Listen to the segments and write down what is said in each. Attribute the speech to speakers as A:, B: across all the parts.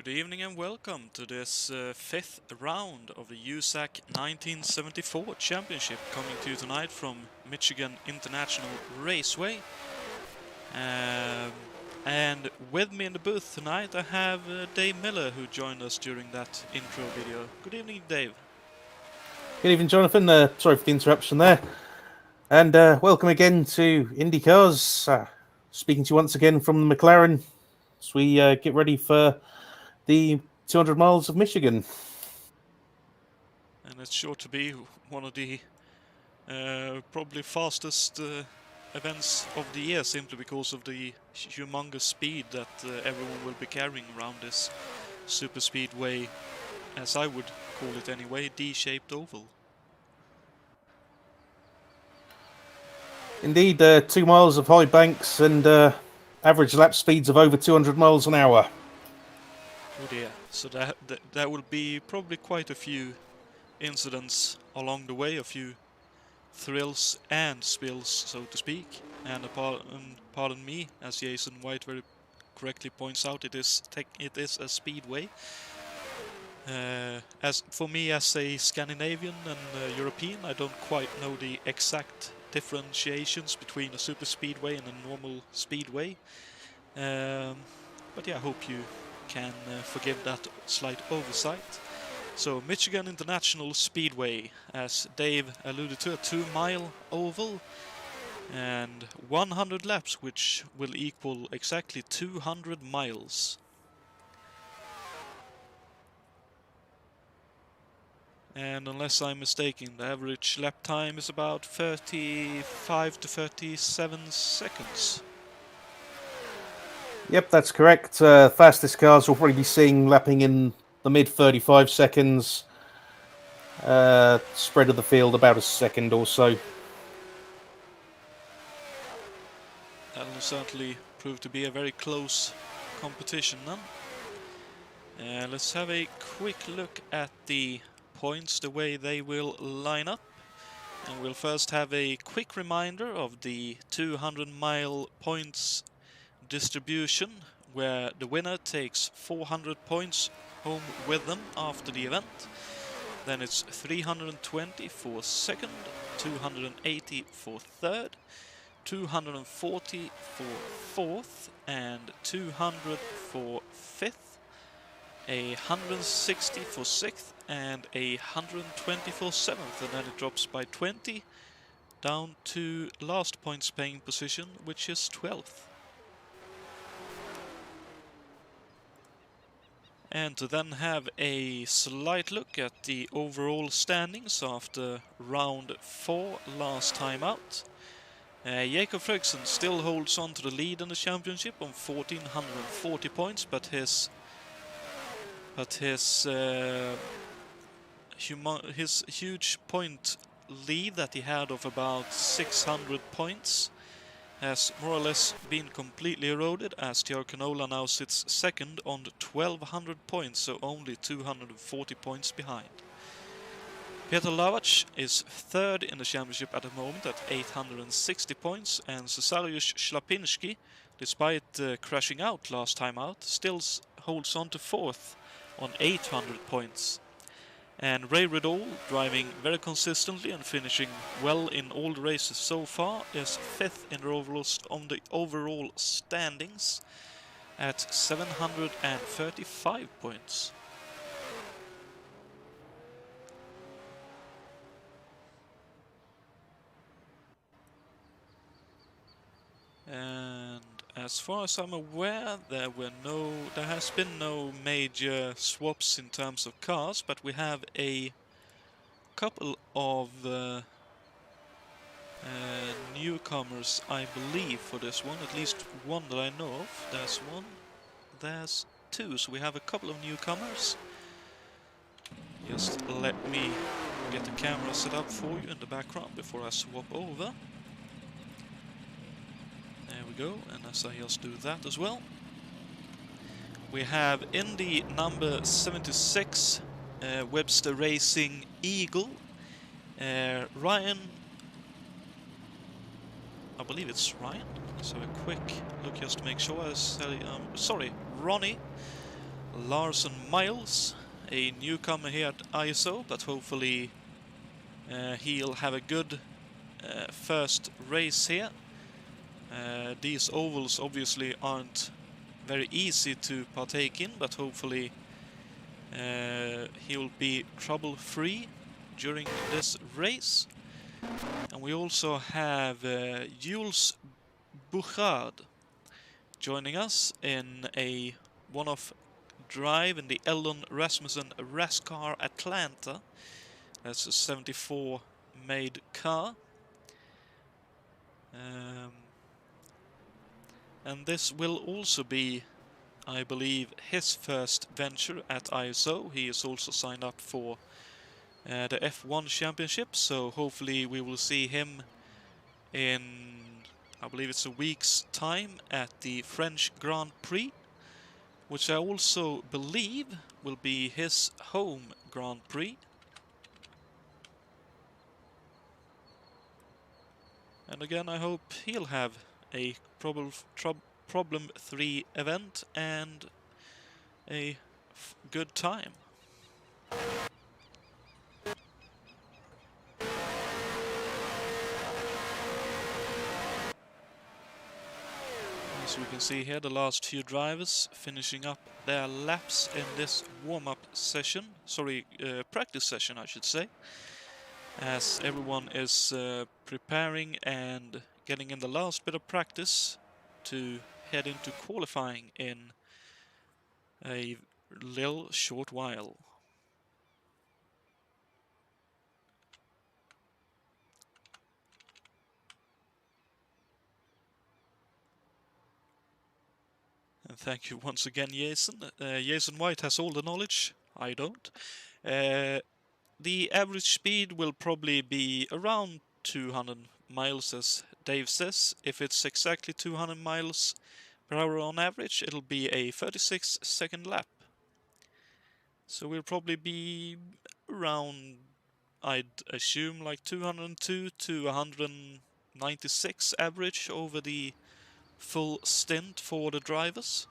A: Good evening and welcome to this fifth round of the USAC 1974 Championship, coming to you tonight from Michigan International Raceway. And with me in the booth tonight I have Dave Miller, who joined us during that intro video. Good evening, Dave.
B: Good evening, Jonathan. Sorry for the interruption there. And welcome again to IndyCars. Speaking to you once again from the McLaren as we get ready for the 200 miles of Michigan.
A: And it's sure to be one of the probably fastest events of the year, simply because of the humongous speed that everyone will be carrying around this super speedway, as I would call it anyway, D-shaped oval.
B: Indeed, 2 miles of high banks and average lap speeds of over 200 miles an hour.
A: Oh dear, so that will be probably quite a few incidents along the way, a few thrills and spills, so to speak. And pardon me, as Jason White very correctly points out, it is a speedway. As for me, as a Scandinavian and European, I don't quite know the exact differentiations between a super speedway and a normal speedway. But yeah, I hope you can forgive that slight oversight. So Michigan International Speedway, as Dave alluded to, a 2-mile oval and 100 laps, which will equal exactly 200 miles. And unless I'm mistaken, the average lap time is about 35 to 37 seconds.
B: Yep, that's correct. Fastest cars we'll probably be seeing lapping in the mid 35 seconds. Spread of the field about a second or so.
A: That'll certainly prove to be a very close competition then. Let's have a quick look at the points, the way they will line up. And we'll first have a quick reminder of the 200-mile points distribution, where the winner takes 400 points home with them after the event. Then it's 320 for second, 280 for third, 240 for fourth, and 200 for fifth, 160 for sixth, and 120 for seventh, and then it drops by 20 down to last points paying position, which is 12th. And to then have a slight look at the overall standings after round 4 last time out. Jakob Fröksen still holds on to the lead in the championship on 1,440 points, but his huge point lead that he had of about 600 points has more or less been completely eroded, as Tiarcanola now sits second on 1,200 points, so only 240 points behind. Peter Lavac is third in the championship at the moment at 860 points, and Cesariusz Szlapinski, despite crashing out last time out, still holds on to fourth on 800 points. And Ray Riddle, driving very consistently and finishing well in all the races so far, is fifth in the overall standings at 735 points. And as far as I'm aware, there has been no major swaps in terms of cars, but we have a couple of newcomers, I believe, for this one. At least one that I know of. There's one, there's two, so we have a couple of newcomers. Just let me get the camera set up for you in the background before I swap over. There we go, and as I just do that as well, we have Indy number 76, Webster Racing Eagle, Ryan, I believe it's Ryan, let's have a quick look just to make sure. Ronnie Larson Miles, a newcomer here at ISO, but hopefully he'll have a good first race here. These ovals obviously aren't very easy to partake in, but hopefully he'll be trouble-free during this race. And we also have Jules Bouchard joining us in a one-off drive in the Eldon Rasmussen Rascar Atlanta. That's a 74 made car. And this will also be, I believe, his first venture at ISO. He is also signed up for the F1 Championship, so hopefully we will see him in, I believe it's a week's time, at the French Grand Prix, which I also believe will be his home Grand Prix. And again, I hope he'll have a problem-free event and a good time. As we can see here, the last few drivers finishing up their laps in this warm-up session. Sorry, practice session, I should say. As everyone is preparing and getting in the last bit of practice to head into qualifying in a little short while. And thank you once again, Jason. Jason White has all the knowledge. I don't. The average speed will probably be around 200 miles, as Dave says. If it's exactly 200 miles per hour on average, it'll be a 36-second lap. So we'll probably be around, I'd assume, like 202 to 196 average over the full stint for the drivers.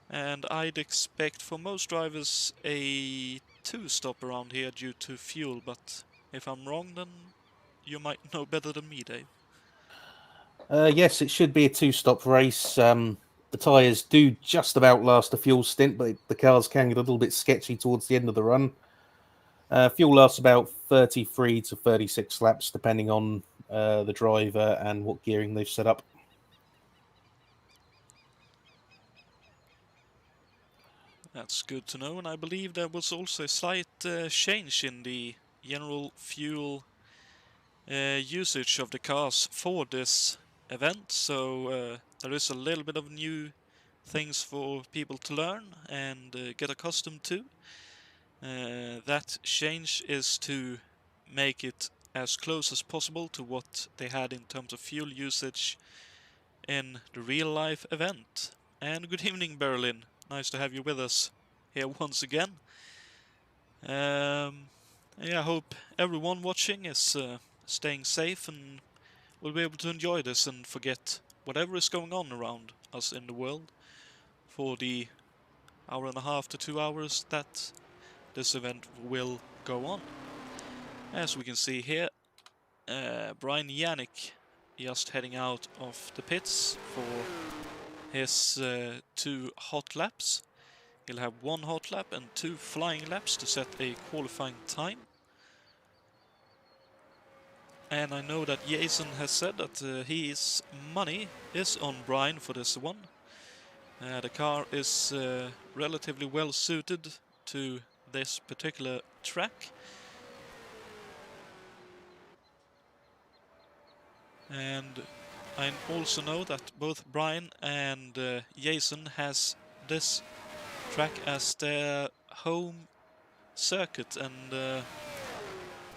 A: And I'd expect for most drivers a 2-stop around here due to fuel, but if I'm wrong, then you might know better than me, Dave.
B: Yes, it should be a 2-stop race. The tyres do just about last a fuel stint, but the cars can get a little bit sketchy towards the end of the run. Fuel lasts about 33 to 36 laps, depending on the driver and what gearing they've set up.
A: That's good to know, and I believe there was also a slight change in the general fuel usage of the cars for this event, so there is a little bit of new things for people to learn and get accustomed to. That change is to make it as close as possible to what they had in terms of fuel usage in the real-life event. And good evening, Berlin. Nice to have you with us here once again. Yeah, I hope everyone watching is staying safe and will be able to enjoy this and forget whatever is going on around us in the world for the hour and a half to 2 hours that this event will go on. As we can see here, Brian Yannick just heading out of the pits for his 2 hot laps. He'll have 1 hot lap and 2 flying laps to set a qualifying time. And I know that Jason has said that his money is on Brian for this one. The car is relatively well suited to this particular track. And I also know that both Brian and Jason has this track as their home circuit, and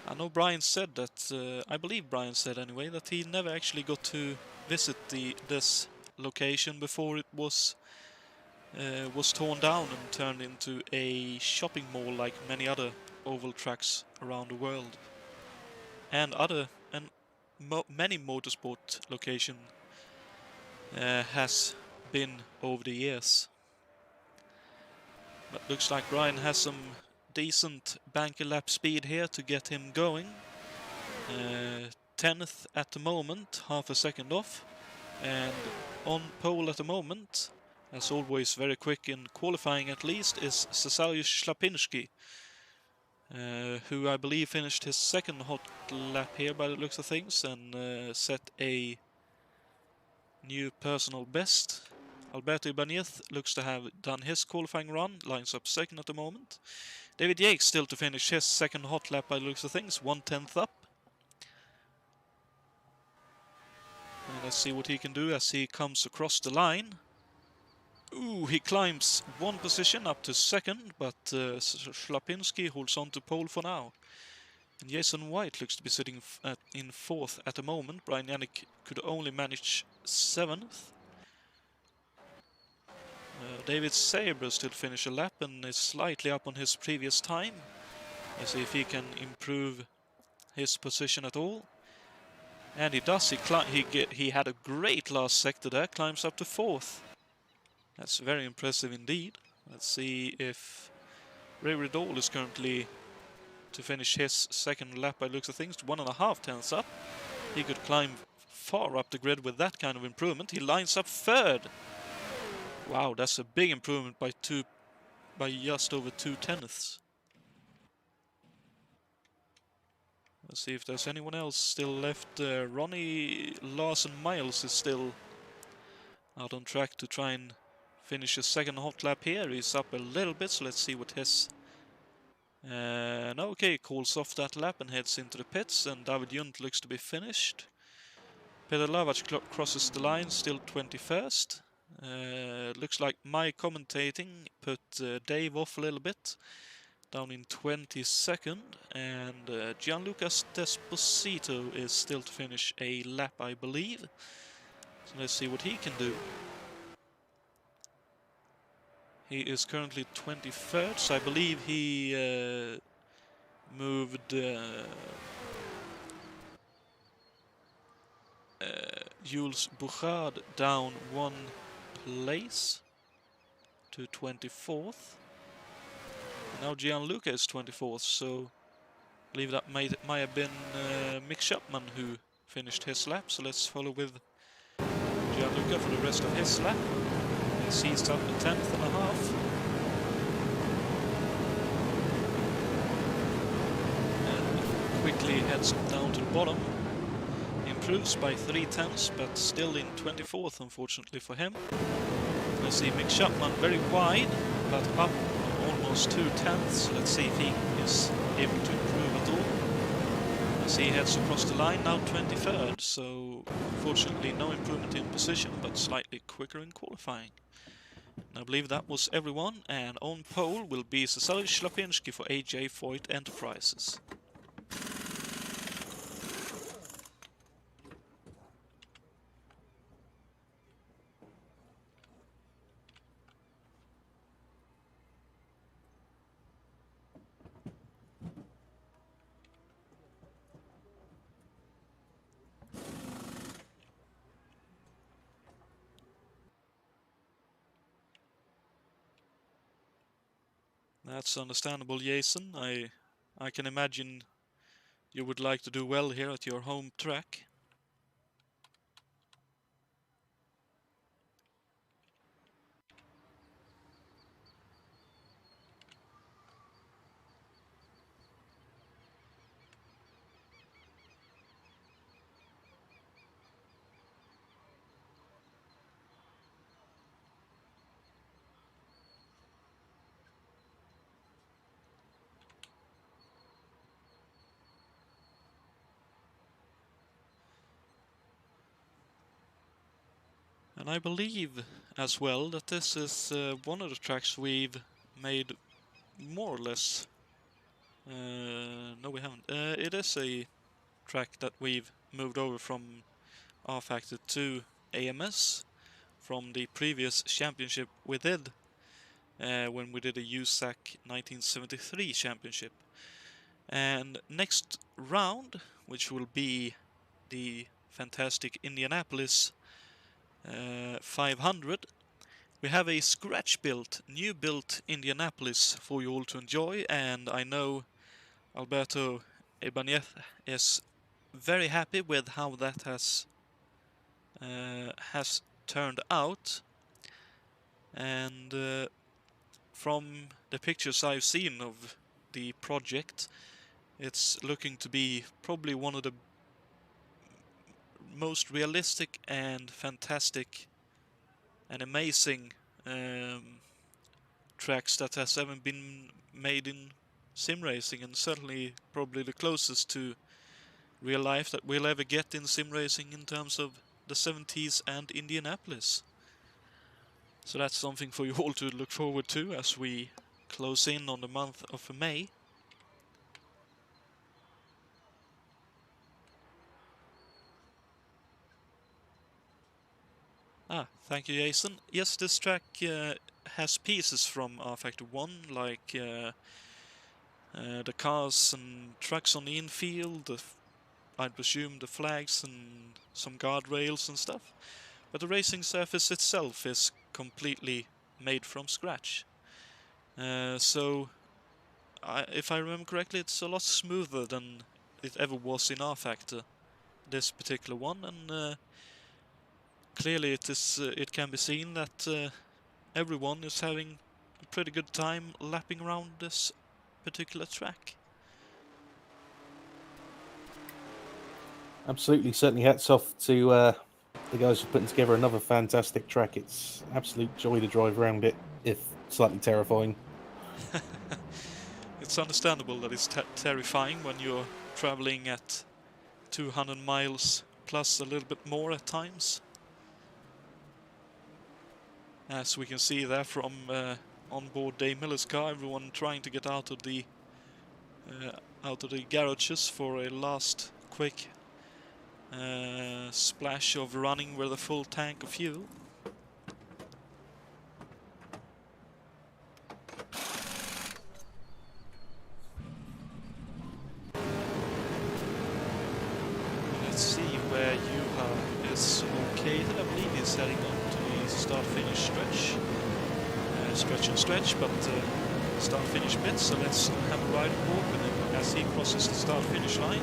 A: I know Brian said that, I believe Brian said anyway, that he never actually got to visit this location before it was torn down and turned into a shopping mall like many other oval tracks around the world, and many motorsport location has been over the years. But looks like Brian has some decent banker lap speed here to get him going. 10th at the moment, half a second off. And on pole at the moment, as always very quick in qualifying at least, is Cesariusz Szlapinski, who I believe finished his second hot lap here by the looks of things and set a new personal best. Alberto Ibanez looks to have done his qualifying run, lines up second at the moment. David Yates still to finish his second hot lap by the looks of things, 1/10 up. And let's see what he can do as he comes across the line. Ooh, he climbs one position up to second, but Szlapinski holds on to pole for now. And Jason White looks to be sitting in fourth at the moment. Brian Yannick could only manage 7th. David Saber still finish a lap and is slightly up on his previous time. Let's see if he can improve his position at all. And he does. He had a great last sector there, climbs up to 4th. That's very impressive indeed. Let's see if Ray Riddle is currently to finish his second lap by looks of things, 1.5 tenths up. He could climb far up the grid with that kind of improvement. He lines up 3rd. Wow, that's a big improvement by just over 2 tenths. Let's see if there's anyone else still left. Ronnie Larson-Miles is still out on track to try and finish his second hot lap here. He's up a little bit, so let's see what his... okay, calls off that lap and heads into the pits, and David Junt looks to be finished. Peter Lavac crosses the line, still 21st. Looks like my commentating put Dave off a little bit, down in 22nd, and Gianluca Desposito is still to finish a lap, I believe. So let's see what he can do. He is currently 23rd, so I believe he moved Jules Bouchard down 1 place to 24th. And now Gianluca is 24th, so I believe that might have been Mick Chapman who finished his lap. So let's follow with Gianluca for the rest of his lap. He's up to 10th and a half. And quickly heads down to the bottom. Improves by 3 tenths, but still in 24th, unfortunately for him. Let's see, Mick Chapman very wide, but up almost 2 tenths. Let's see if he is able to improve at all. As he heads across the line, now 23rd, so unfortunately no improvement in position, but slightly quicker in qualifying. And I believe that was everyone, and on pole will be Cesariusz Szlapinski for AJ Foyt Enterprises. That's understandable, Jason. I can imagine you would like to do well here at your home track. And I believe as well that this is one of the tracks we've made more or less. No, we haven't. It is a track that we've moved over from R-Factor to AMS from the previous championship we did when we did a USAC 1973 championship. And next round, which will be the fantastic Indianapolis 500, We have a scratch-built, new-built Indianapolis for you all to enjoy, and I know Alberto Ibanez is very happy with how that has turned out. And from the pictures I've seen of the project, it's looking to be probably one of the most realistic and fantastic and amazing tracks that has ever been made in sim racing, and certainly probably the closest to real life that we'll ever get in sim racing in terms of the 70s and Indianapolis. So that's something for you all to look forward to as we close in on the month of May. Thank you, Jason. Yes, this track has pieces from R-Factor 1, like the cars and trucks on the infield, I'd presume the flags and some guardrails and stuff. But the racing surface itself is completely made from scratch. So, if I remember correctly, it's a lot smoother than it ever was in R-Factor, this particular one, and clearly it can be seen that everyone is having a pretty good time lapping around this particular track.
B: Absolutely, certainly hats off to the guys who are putting together another fantastic track. It's absolute joy to drive around it, if slightly terrifying.
A: It's understandable that it's terrifying when you're traveling at 200 miles plus a little bit more at times. As we can see there from on board Dave Miller's car, everyone trying to get out of the garages for a last quick splash of running with a full tank of fuel. Let's see where Juha is located. I believe he's heading on to the start-finish stretch. Stretch and stretch, but start-finish bits. So let's have a ride walk with him as he crosses the start-finish line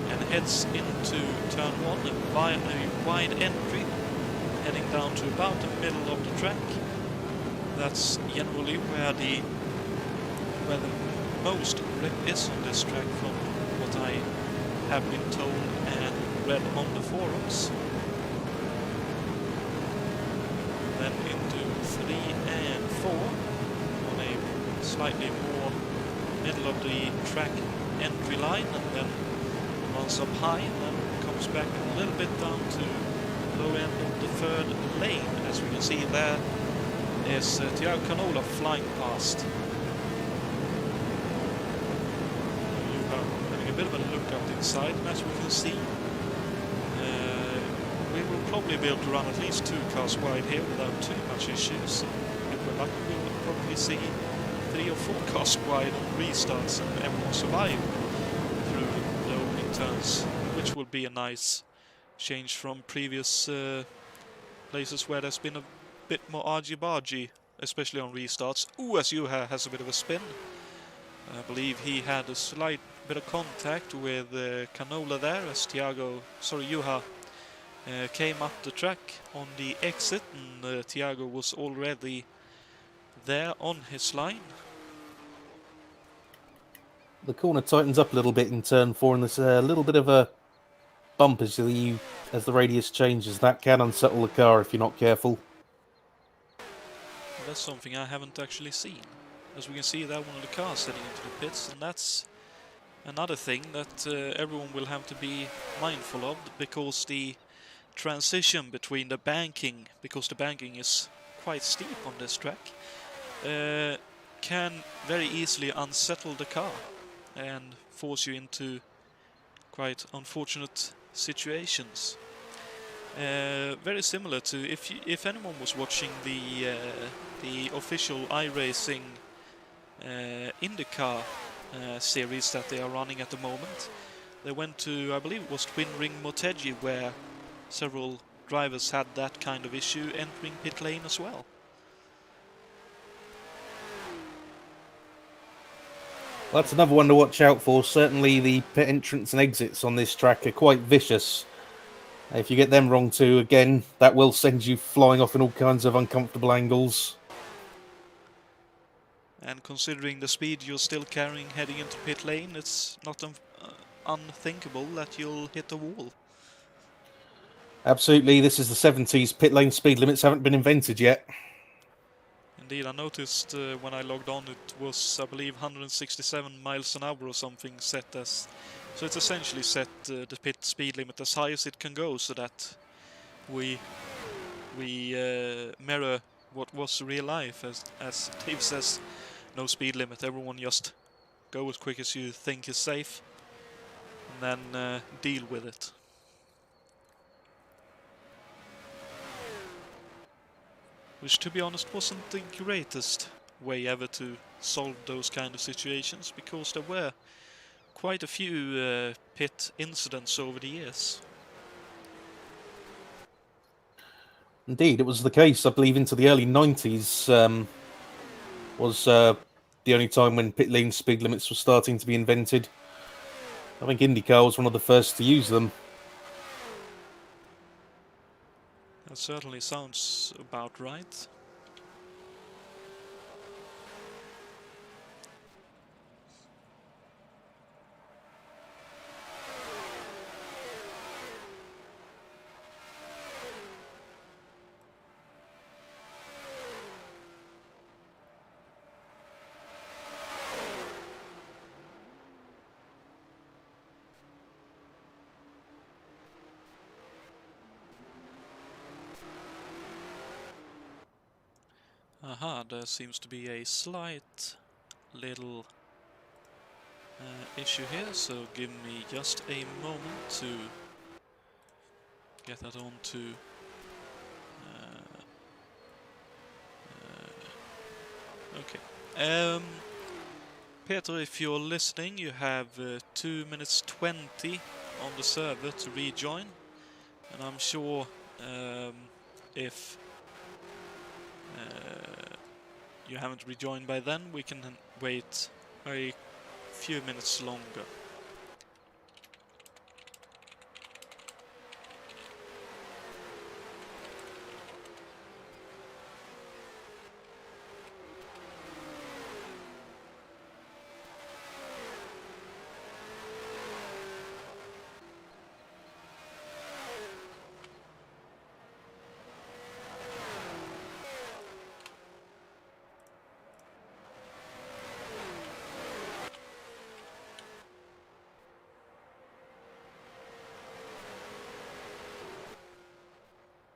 A: and heads into turn 1 via a wide entry, heading down to about the middle of the track. That's generally where the most grip is on this track, from what I have been told and read on the forums. Then into 3 and 4 on a slightly more middle of the track entry line, and then runs up high and then comes back a little bit down to low end of the third lane. As we can see, there is Thiago Canola flying past. Having a bit of a look out inside, and as we can see, we will probably be able to run at least 2 cars wide here without too much issues. If we're lucky, we will probably see 3 or 4 cars wide on restarts and everyone survive through low turns, which will be a nice change from previous places where there's been a bit more argy-bargy, especially on restarts. Ooh, as Juha has a bit of a spin. I believe he had a slight bit of contact with Canola there as Juha came up the track on the exit, and Thiago was already there on his line.
B: The corner tightens up a little bit in turn 4, and there's a little bit of a bump as the radius changes. That can unsettle the car if you're not careful.
A: That's something I haven't actually seen. As we can see there, one of the cars heading into the pits, and that's another thing that everyone will have to be mindful of, because the transition between the banking, because the banking is quite steep on this track, can very easily unsettle the car and force you into quite unfortunate situations. Very similar to if anyone was watching the official iRacing IndyCar series that they are running at the moment. They went to, I believe it was Twin Ring Motegi, where several drivers had that kind of issue entering pit lane as well.
B: Well, that's another one to watch out for. Certainly the pit entrance and exits on this track are quite vicious. If you get them wrong too, again, that will send you flying off in all kinds of uncomfortable angles.
A: And considering the speed you're still carrying heading into pit lane, it's not unthinkable that you'll hit a wall.
B: Absolutely, this is the 70s. Pit lane speed limits haven't been invented yet.
A: Indeed, I noticed when I logged on it was, I believe, 167 miles an hour or something set as... So it's essentially set the pit speed limit as high as it can go, so that we mirror what was real life. As Dave says, no speed limit, everyone just go as quick as you think is safe, and then deal with it. Which, to be honest, wasn't the greatest way ever to solve those kind of situations, because there were quite a few pit incidents over the years.
B: Indeed, it was the case, I believe, into the early 90s was the only time when pit lane speed limits were starting to be invented. I think IndyCar was one of the first to use them.
A: That certainly sounds about right. Aha, there seems to be a slight little issue here, so give me just a moment to get that on to okay. Peter, if you're listening, you have 2 minutes 20 on the server to rejoin, and I'm sure if you haven't rejoined by then, we can wait a few minutes longer.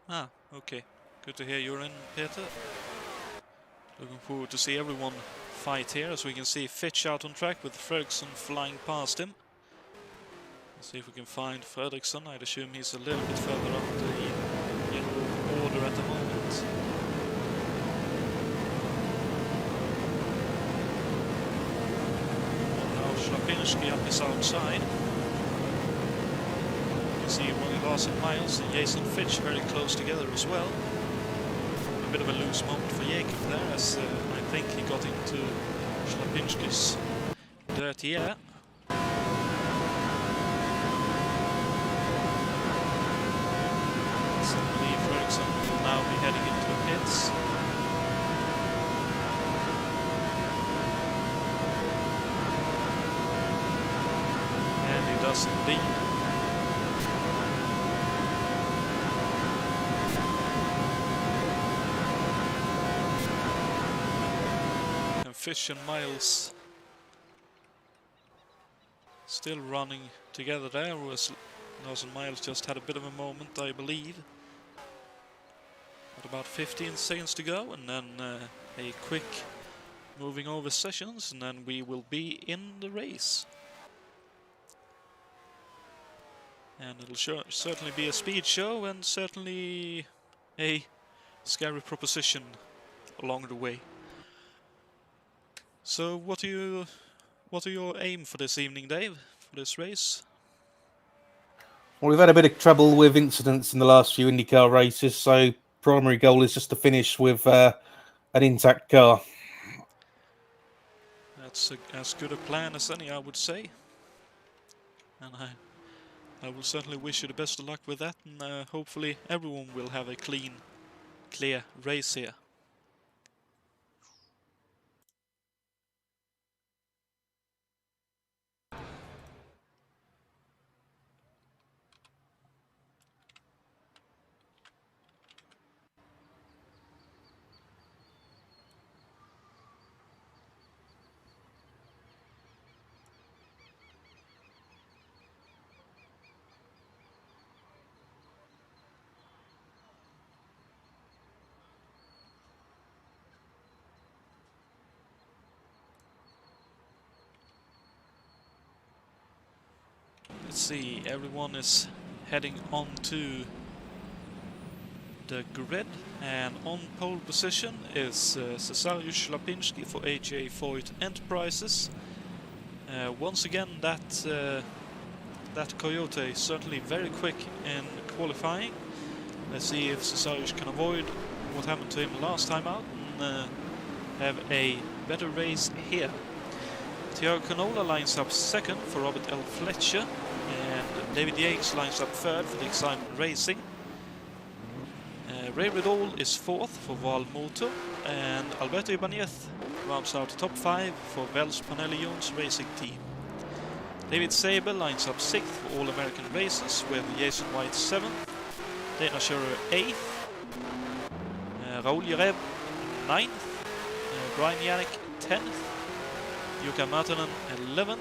A: Ah, okay. Good to hear you're in, Peter. Looking forward to see everyone fight here, as we can see Fitch out on track with Fredriksson flying past him. Let's see if we can find Fredriksson. I'd assume he's a little bit further up the yellow order at the moment. And now Schlapinski up his outside. You see Ronnie Larson Miles and Jason Fitch very close together as well. A bit of a loose moment for Jakob there, as I think he got into Schlapinski's dirty air. So I believe Fredriksson will now be heading into the pits. And he does indeed. Fish and Miles still running together there, whereas Larson Miles just had a bit of a moment, I believe. Got about 15 seconds to go, and then a quick moving over sessions, and then we will be in the race. And it'll certainly be a speed show, and certainly a scary proposition along the way. So what are your aim for this evening, Dave, for this race?
B: Well, we've had a bit of trouble with incidents in the last few IndyCar races, so primary goal is just to finish with an intact car.
A: That's as good a plan as any, I would say. And I will certainly wish you the best of luck with that, and hopefully everyone will have a clear race here. Let's see, everyone is heading on to the grid, and on pole position is Cesariusz Lapinski for HA Foyt Enterprises. Once again, that Coyote is certainly very quick in qualifying. Let's see if Cesariusz can avoid what happened to him last time out and have a better race here. Tiago Canola lines up second for Robert L. Fletcher, and David Yates lines up third for the Excitement Racing. Ray Riddall is fourth for Val Motor, and Alberto Ibanez rounds out the top five for Wells Panelli Jones Racing Team. David Sable lines up sixth for All American Races with Jason White seventh, Dana Scherer eighth, Raoul Jerev ninth, Brian Yannick 10th, Jukka Martinen 11th,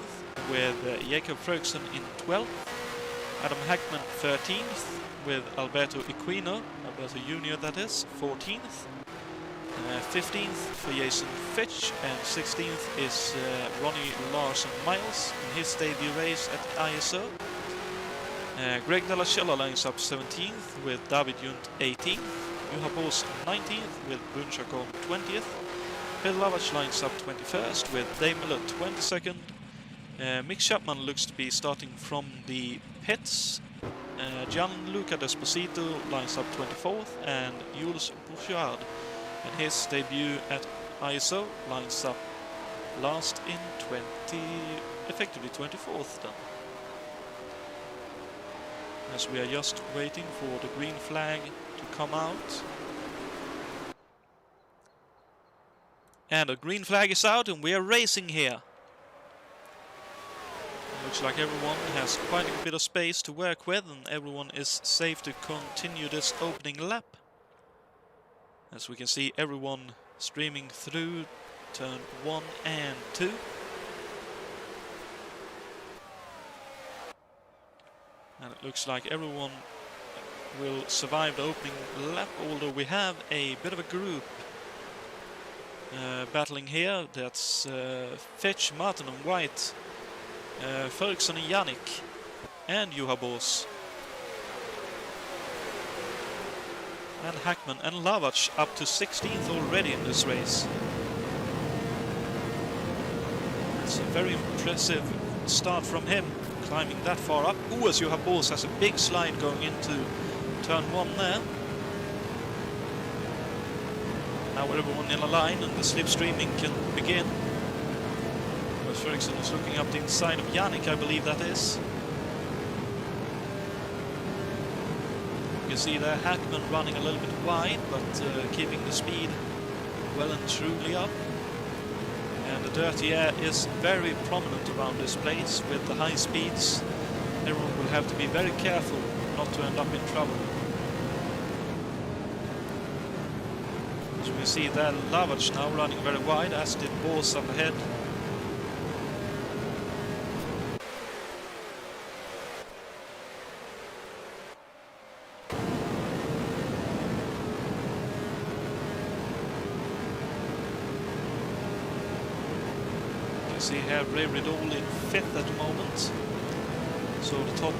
A: with Jakob Fröksen in 12th, Adam Hackman 13th, with Alberto Equino, Alberto Junior that is, 14th, 15th for Jason Fitch, and 16th is Ronnie Larson Miles in his debut race at ISO. Greg Della Chella lines up 17th with David Junt 18th, Juha Bos 19th with Brun Chacon 20th, Phil Lavach lines up 21st with Dave Miller 22nd. Mick Chapman looks to be starting from the pits. Gianluca Desposito lines up 24th, and Jules Bourgeard in his debut at ISO lines up last in effectively 24th then. As we are just waiting for the green flag to come out. And the green flag is out and we are racing here. Looks like everyone has quite a bit of space to work with and everyone is safe to continue this opening lap. As we can see everyone streaming through turn 1 and 2. And it looks like everyone will survive the opening lap, although we have a bit of a group battling here. That's Fitch, Martin and White, Ferguson and Yannick, and Juha Bos. And Hackman and Lavach up to 16th already in this race. It's a very impressive start from him, climbing that far up. Ooh, as Juha Bos has a big slide going into turn 1 there. Now everyone in a line and the slipstreaming can begin. Whereas Ferguson is looking up the inside of Yannick, I believe that is. You can see there Hackman running a little bit wide, but keeping the speed well and truly up. And the dirty air is very prominent around this place with the high speeds. Everyone will have to be very careful not to end up in trouble. As we see there, Lavach now running very wide, as did Bos up ahead. See here Ray Riddall in 5th at the moment, so the top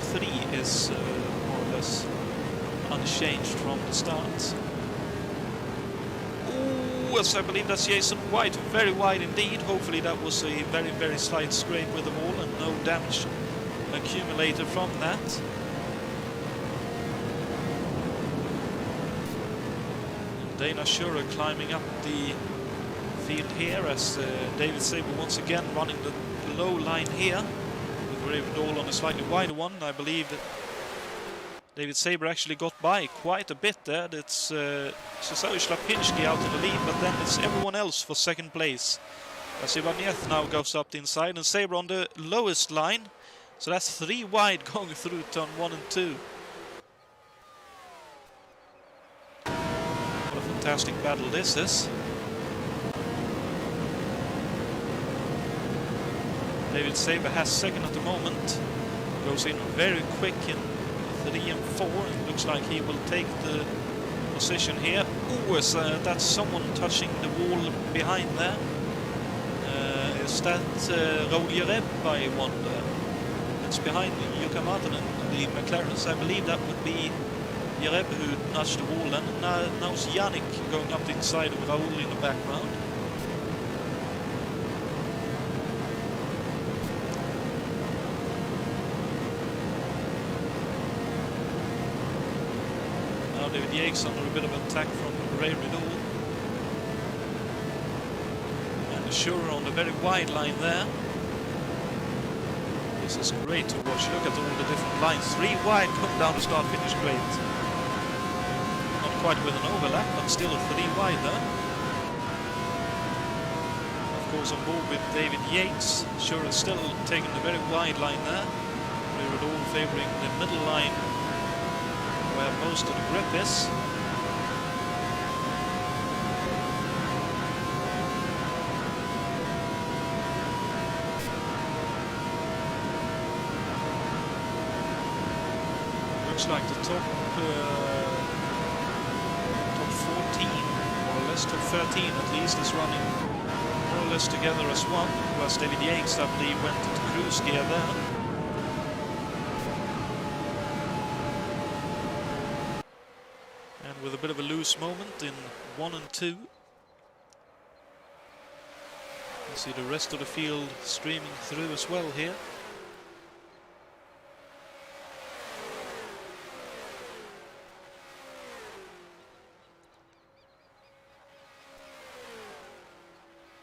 A: 3 is more or less unchanged from the start. Ooh, yes, I believe that's Jason White, very wide indeed. Hopefully that was a very, very slight scrape with the wall and no damage accumulated from that. Dana Schurer climbing up the field here as David Saber once again running the low line here. With Raven Dahl on a slightly wider one. I believe that David Saber actually got by quite a bit there. It's Cesare Slapinski out in the lead, but then it's everyone else for second place. As Ivaneth now goes up the inside and Saber on the lowest line. So that's 3 wide going through turn 1 and 2. What a fantastic battle this is. David Saber has second at the moment. Goes in very quick in 3 and 4. It looks like he will take the position here. Oh, that's someone touching the wall behind there. Is that Raoul Jereb, I wonder? It's behind Jonatan and the McLarens. I believe that would be Jereb who nudged the wall. And now it's Yannick going up the inside of Raoul in the background. Now David Yates under a bit of attack from Ray Riddle. Sure on the very wide line there. This is great to watch. Look at all the different lines. 3 wide coming down the start finish straight. Not quite with an overlap, but still a 3 wide there. Of course on board with David Yates. Sure is still taking the very wide line there. We were all favouring the middle line where most of the grip is. Looks like the top 14, more or less, top 13 at least, is running more or less together as one. Whereas David Yates, I believe, went into cruise gear there. And with a bit of a loose moment in 1 and 2. You see the rest of the field streaming through as well here.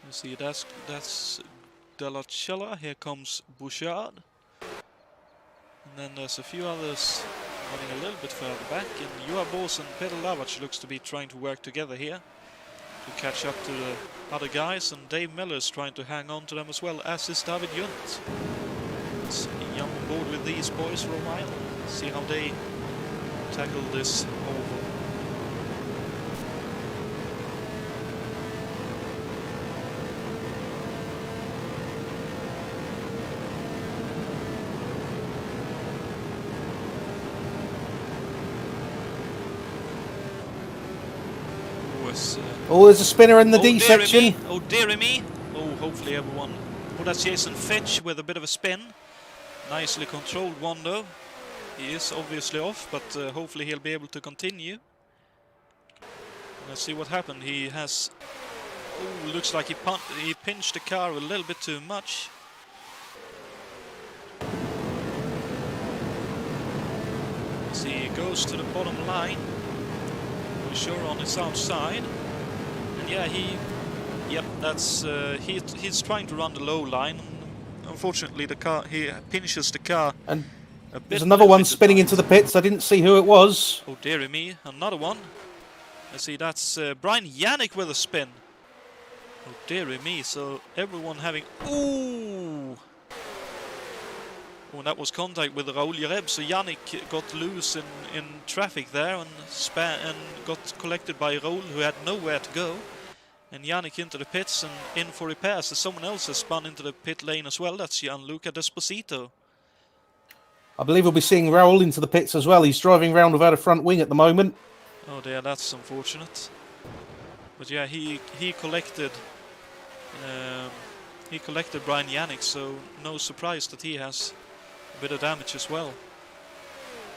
A: You see that's Delacella, here comes Bouchard. And then there's a few others running a little bit further back, and Joa Bos and Peter Lavac looks to be trying to work together here to catch up to the other guys, and Dave Miller is trying to hang on to them as well, as is David Junt. Let's jump on board with these boys for a while, see how they tackle this oval.
B: Oh, there's a spinner in the D section.
A: Oh, dearie me. Oh, hopefully everyone. Oh, that's Jason Fitch with a bit of a spin. Nicely controlled one though. He is obviously off, but hopefully he'll be able to continue. Let's see what happened. He has... Oh, looks like he pinched the car a little bit too much. See, he goes to the bottom line. We're sure on his outside. And yeah, that's he's trying to run the low line. Unfortunately, he pinches the car.
B: And there's another one spinning into the pits. I didn't see who it was.
A: Oh dearie me, another one. Let's see, that's Brian Yannick with a spin. Oh dearie me, so everyone having... Ooh! Oh, that was contact with Raoul Jereb, so Yannick got loose in traffic there and got collected by Raoul, who had nowhere to go. And Yannick into the pits and in for repairs. So someone else has spun into the pit lane as well. That's Gianluca Desposito.
B: I believe we'll be seeing Raoul into the pits as well. He's driving around without a front wing at the moment.
A: Oh dear, that's unfortunate. But yeah, he collected Brian Yannick, so no surprise that he has a bit of damage as well.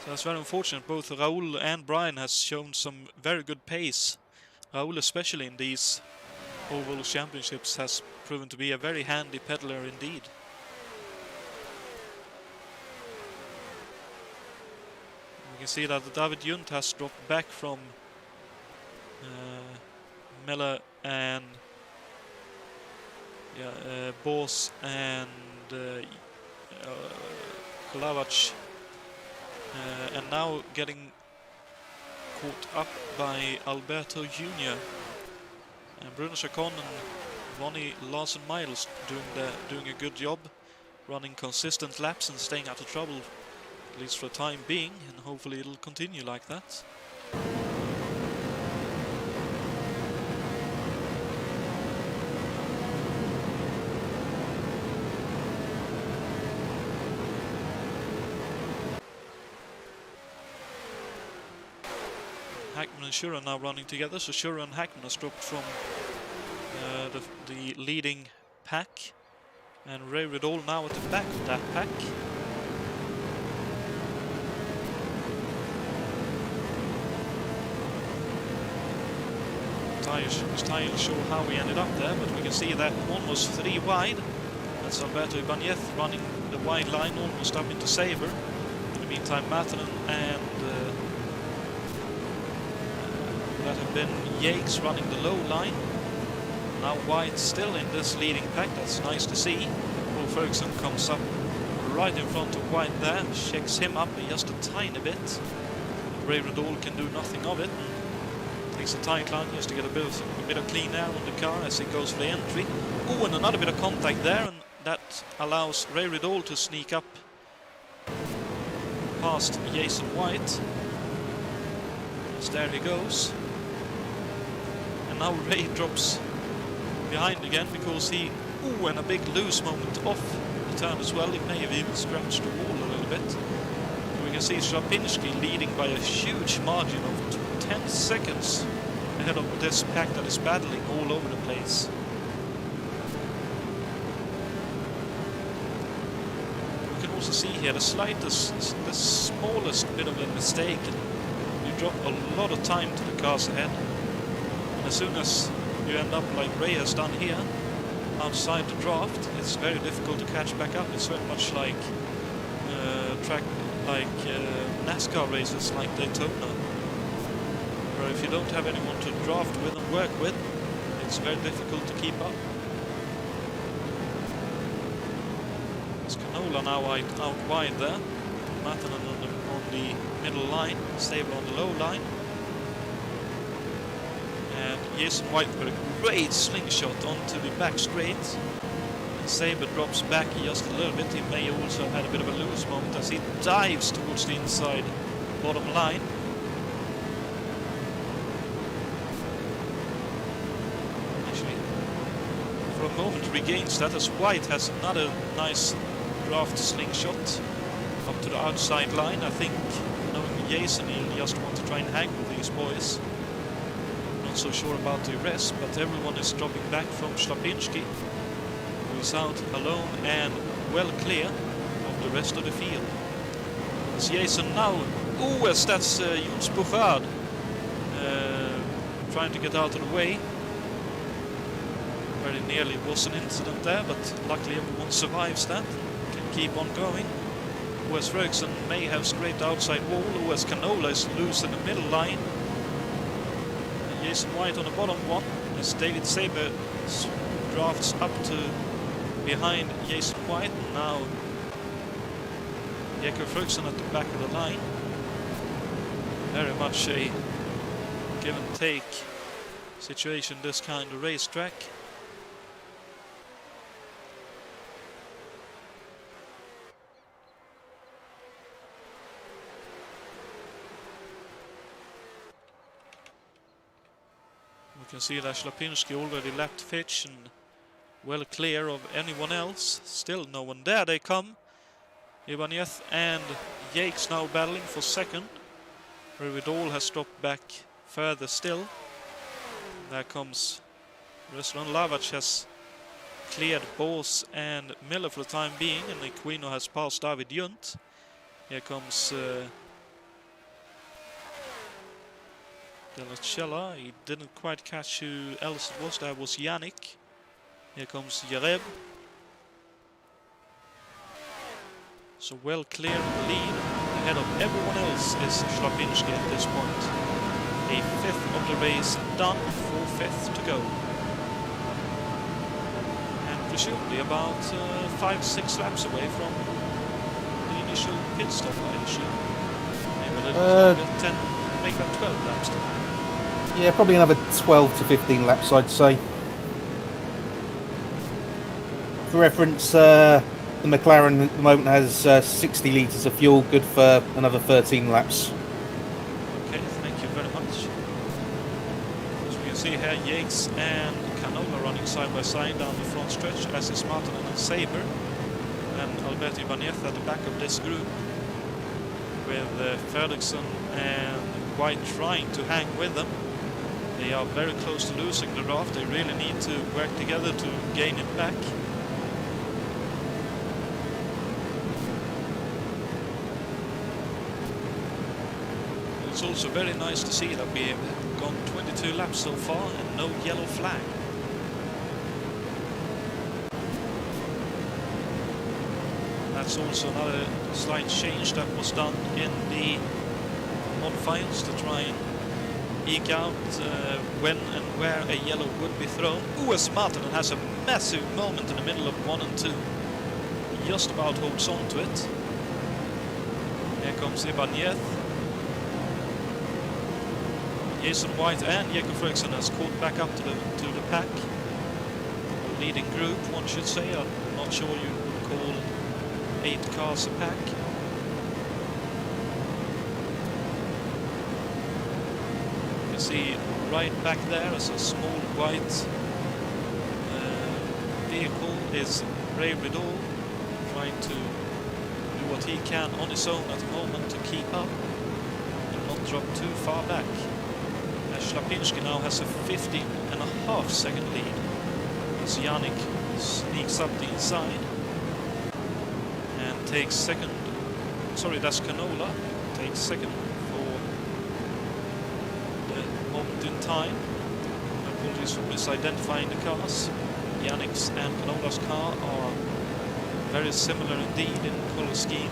A: So that's very unfortunate. Both Raoul and Brian has shown some very good pace. Raoul, especially in these oval championships, has proven to be a very handy peddler indeed. You can see that David Junt has dropped back from Miller and Bors and Kolavach, and now getting caught up by Alberto Jr. and Bruno Chacon and Ronnie Larsen-Miles doing a good job, running consistent laps and staying out of trouble, at least for the time being, and hopefully it'll continue like that. Hackman and Shura now running together, so Shura and Hackman has dropped from the leading pack, and Ray Riddle now at the back of that pack. His tires show how we ended up there, but we can see that almost 3 wide. That's Alberto Ibanez running the wide line almost up into Saber. In the meantime, Matanen and that have been Yakes running the low line. Now White still in this leading pack, that's nice to see. Paul Ferguson comes up right in front of White there, checks him up just a tiny bit. Ray Riddle can do nothing of it. Takes a tight line just to get a bit of clean air on the car as he goes for the entry. Oh, and another bit of contact there, and that allows Ray Riddle to sneak up past Jason White. As there he goes. And now Ray drops behind again because he... Oh, and a big loose moment off the turn as well. He may have even scratched the wall a little bit. We can see Slapinski leading by a huge margin of 10 seconds ahead of this pack that is battling all over the place. We can also see here the smallest bit of a mistake, and you drop a lot of time to the cars ahead. And as soon as you end up like Ray has done here, outside the draft, it's very difficult to catch back up. It's very much like NASCAR races like Daytona, where if you don't have anyone to draft with and work with, it's very difficult to keep up. It's Canola now out wide there, Matanen on the middle line, Saber on the low line. And Jason White with a great slingshot onto the back straight. And Saber drops back just a little bit. He may also have had a bit of a loose moment as he dives towards the inside bottom line. Actually, for a moment regains that as White has another nice draft slingshot up to the outside line. I think, knowing Jason, he'll just want to try and hang with these boys. Not so sure about the rest, but everyone is dropping back from Slapinski, who is out alone and well clear of the rest of the field. As Jason now, as that's Jons Bouchard trying to get out of the way. Very nearly was an incident there, but luckily everyone survives that. Can keep on going. Wes Ferguson may have scraped the outside wall. Wes Canola is loose in the middle line. And Jason White on the bottom one, as David Saber drafts up to behind Jason White. And now Jakob Ferguson at the back of the line. Very much a give and take situation, this kind of racetrack. We can see that Slapinski already left Fitch and well clear of anyone else. Still no one there. They come. Ibanez and Yakes now battling for second. Rividol has dropped back further still. There comes Ruslan Lavac has cleared Bors and Miller for the time being, and Equino has passed David Junt. Here comes Delacella. He didn't quite catch who else it was. That was Yannick. Here comes Jareb. So well clear in the lead. Ahead of everyone else is Slapinski at this point. A fifth of the race done, 4/5 to go. And presumably about 5-6 laps away from the initial pit stop, I assume. Maybe a little bit longer, 10, make that 12 laps today.
B: Yeah, probably another 12 to 15 laps, I'd say. For reference, the McLaren at the moment has 60 litres of fuel, good for another 13 laps.
A: Okay, thank you very much. As we can see here, Yates and Canola running side by side down the front stretch, as is Martin and Saber, and Alberto Ibanez at the back of this group, with Fredriksson and White trying to hang with them. They are very close to losing the draft. They really need to work together to gain it back. It's also very nice to see that we have gone 22 laps so far and no yellow flag. That's also another slight change that was done in the modifiers to try and eke out when and where a yellow would be thrown. US Martin has a massive moment in the middle of 1 and 2. He just about holds on to it. Here comes Ibanez. Jason White and Jakob Fredriksson has caught back up to the pack. A leading group, one should say. I'm not sure you would call 8 cars a pack. You can see right back there as a small white vehicle is Ray Riddle, trying to do what he can on his own at the moment to keep up and not drop too far back. Schlapinski now has a 15.5 second lead as Yannick sneaks up the inside and takes second. Sorry, that's Canola. Takes second for the moment in time. Apologies for misidentifying the cars. Yannick's and Canola's car are very similar indeed in color scheme.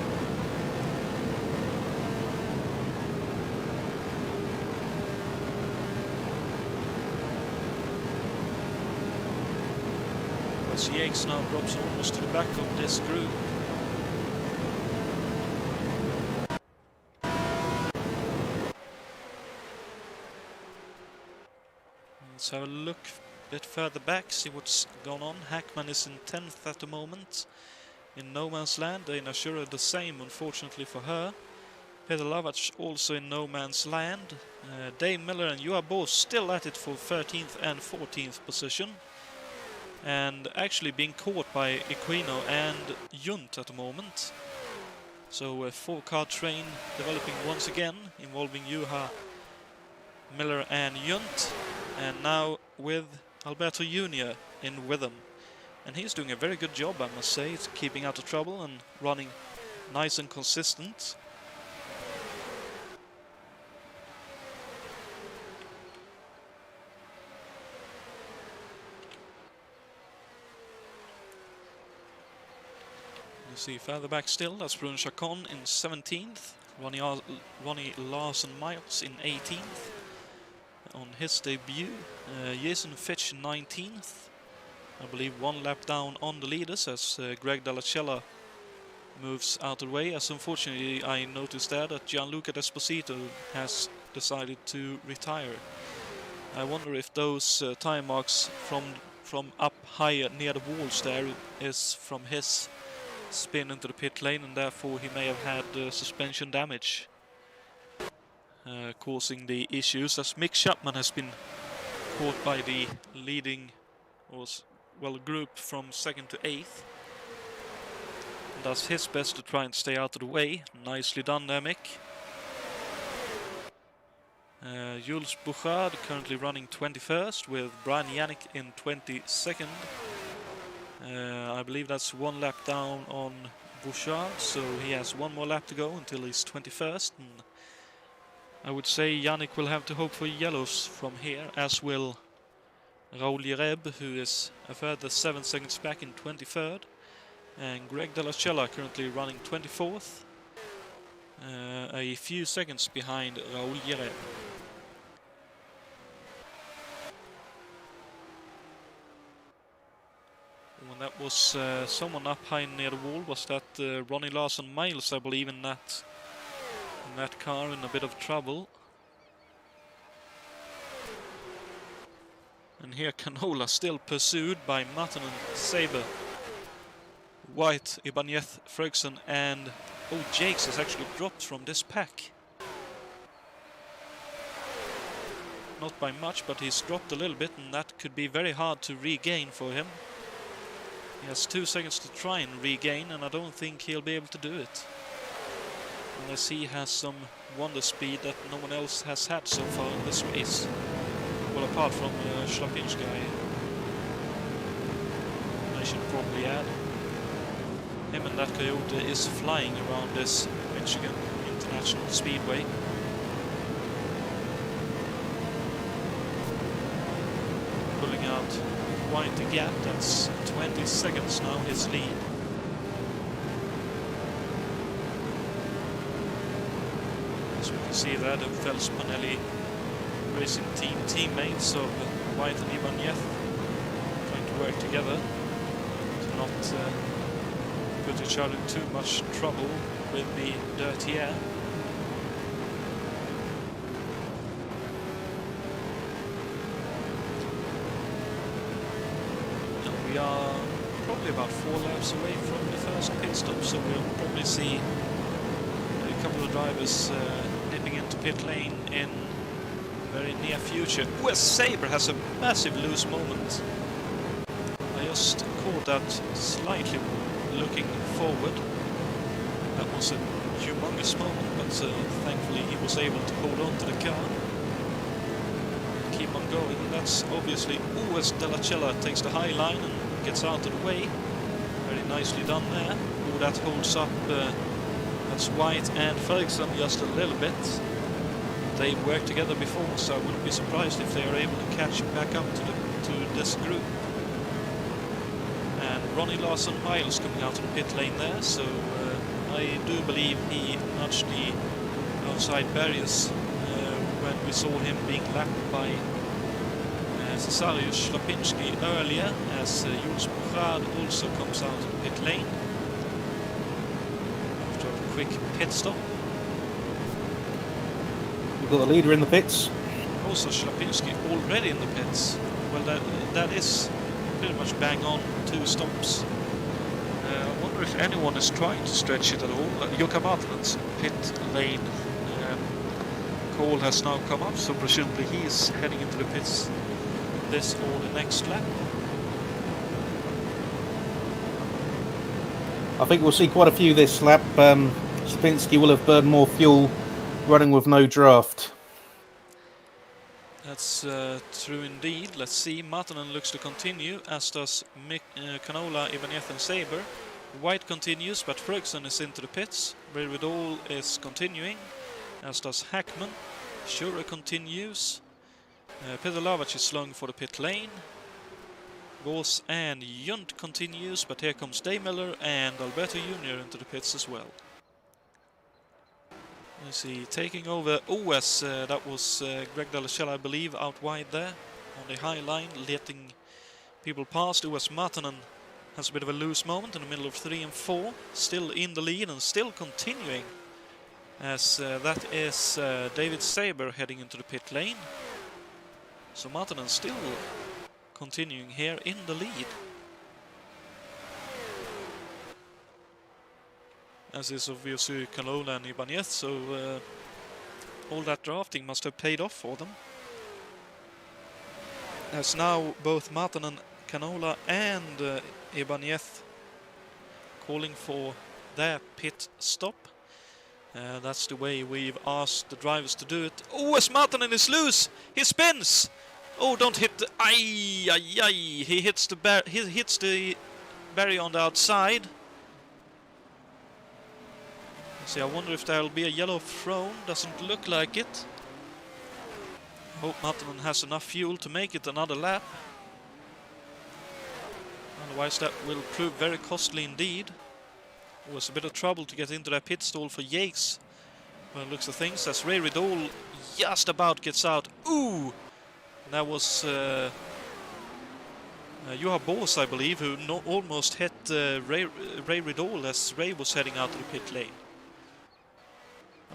A: Yates now drops almost to the back of this group. Let's have a look a bit further back, see what's gone on. Hackman is in 10th at the moment in no man's land. Dana Shura the same, unfortunately for her. Peter Lavac also in no man's land. Dave Miller and Joa Bo still at it for 13th and 14th position. And actually being caught by Equino and Junt at the moment. So a 4-car train developing once again, involving Juha, Miller and Junt. And now with Alberto Junior in with them. And he's doing a very good job, I must say. He's keeping out of trouble and running nice and consistent. You see further back still, that's Brun Chacon in 17th, Ronnie Larson-Miles in 18th on his debut, Jason Fitch 19th, I believe 1 lap down on the leaders as Greg Dallacella moves out of the way, as unfortunately I noticed there that Gianluca Desposito has decided to retire. I wonder if those time marks from up higher near the walls there is from his spin into the pit lane, and therefore he may have had suspension damage causing the issues, as Mick Chapman has been caught by the leading group from 2nd to 8th and does his best to try and stay out of the way. Nicely done there, Mick. Jules Bouchard currently running 21st with Brian Yannick in 22nd. I believe that's 1 lap down on Bouchard, so he has 1 more lap to go until he's 21st. And I would say Yannick will have to hope for yellows from here, as will Raoul Yereb, who is a further 7 seconds back in 23rd. And Greg Dallacella currently running 24th, a few seconds behind Raoul Yereb. And that was someone up high near the wall. Was that Ronnie Larson Miles, I believe, in that car, in a bit of trouble. And here Canola still pursued by Martin and Saber. White, Ibanez, Ferguson, and Jakes has actually dropped from this pack. Not by much, but he's dropped a little bit, and that could be very hard to regain for him. He has 2 seconds to try and regain, and I don't think he'll be able to do it. Unless he has some wonder speed that no one else has had so far in this race. Well, apart from Schlapinski, I should probably add. Him and that Coyote is flying around this Michigan International Speedway. Pulling out quite a gap, that's 20 seconds now, his lead. As we can see there, the Felspanelli Racing Team teammates of White and Ibanez trying to work together to not put each other in too much trouble with the dirty air. And we are probably about 4 laps away from the first pit stop, so we'll probably see a couple of drivers nipping into pit lane in very near future. US Saber has a massive loose moment. I just caught that slightly looking forward. That was a humongous moment, but thankfully he was able to hold on to the car and keep on going. And that's obviously US Della Cella takes the high line and gets out of the way. Very nicely done there. Oh, that holds up. That's White and Ferguson just a little bit. They've worked together before, so I wouldn't be surprised if they are able to catch back up to this group. And Ronnie Larson Miles coming out of the pit lane there, so I do believe he nudged the outside barriers when we saw him being lapped by Cesarius Schlapinski earlier, as Jules Bourrard also comes out of the pit lane after a quick pit stop.
B: We've got a leader in the pits.
A: Also Schlapinski already in the pits. Well, that is pretty much bang on 2 stops. I wonder if anyone is trying to stretch it at all. Jukka Martinen's pit lane call has now come up, so presumably he is heading into the pits this or the next lap.
B: I think we'll see quite a few this lap. Schlapinski will have burned more fuel running with no draft.
A: That's true indeed. Let's see. Martinen looks to continue, as does Canola, Ibanez and Saber. White continues, but Ferguson is into the pits. Brevidol is continuing, as does Hackman. Shure continues. Peter Lavac is slung for the pit lane. Vos and Junt continues, but here comes Daymiller and Alberto Jr. into the pits as well. Let's see, taking over OS, that was Greg Dalachella, I believe, out wide there on the high line, letting people past. OS Martinen has a bit of a loose moment in the middle of 3 and 4, still in the lead and still continuing, as that is David Saber heading into the pit lane. So Martinen still continuing here in the lead. As is obviously Canola and Ibanez, so all that drafting must have paid off for them. As now both Martinen, Canola and Ibanez calling for their pit stop. That's the way we've asked the drivers to do it. Oh, as Martinen is loose! He spins! Oh, don't hit the... Ay, ay, ay! He hits the barrier on the outside. See, I wonder if there'll be a yellow thrown. Doesn't look like it. Hope Martinen has enough fuel to make it another lap. Otherwise that will prove very costly indeed. It was a bit of trouble to get into that pit stall for Jakes. Well, looks of things as Ray Ridol just about gets out. Ooh! That was Juha Boos, I believe, who almost hit Ray Riddle as Ray was heading out to the pit lane.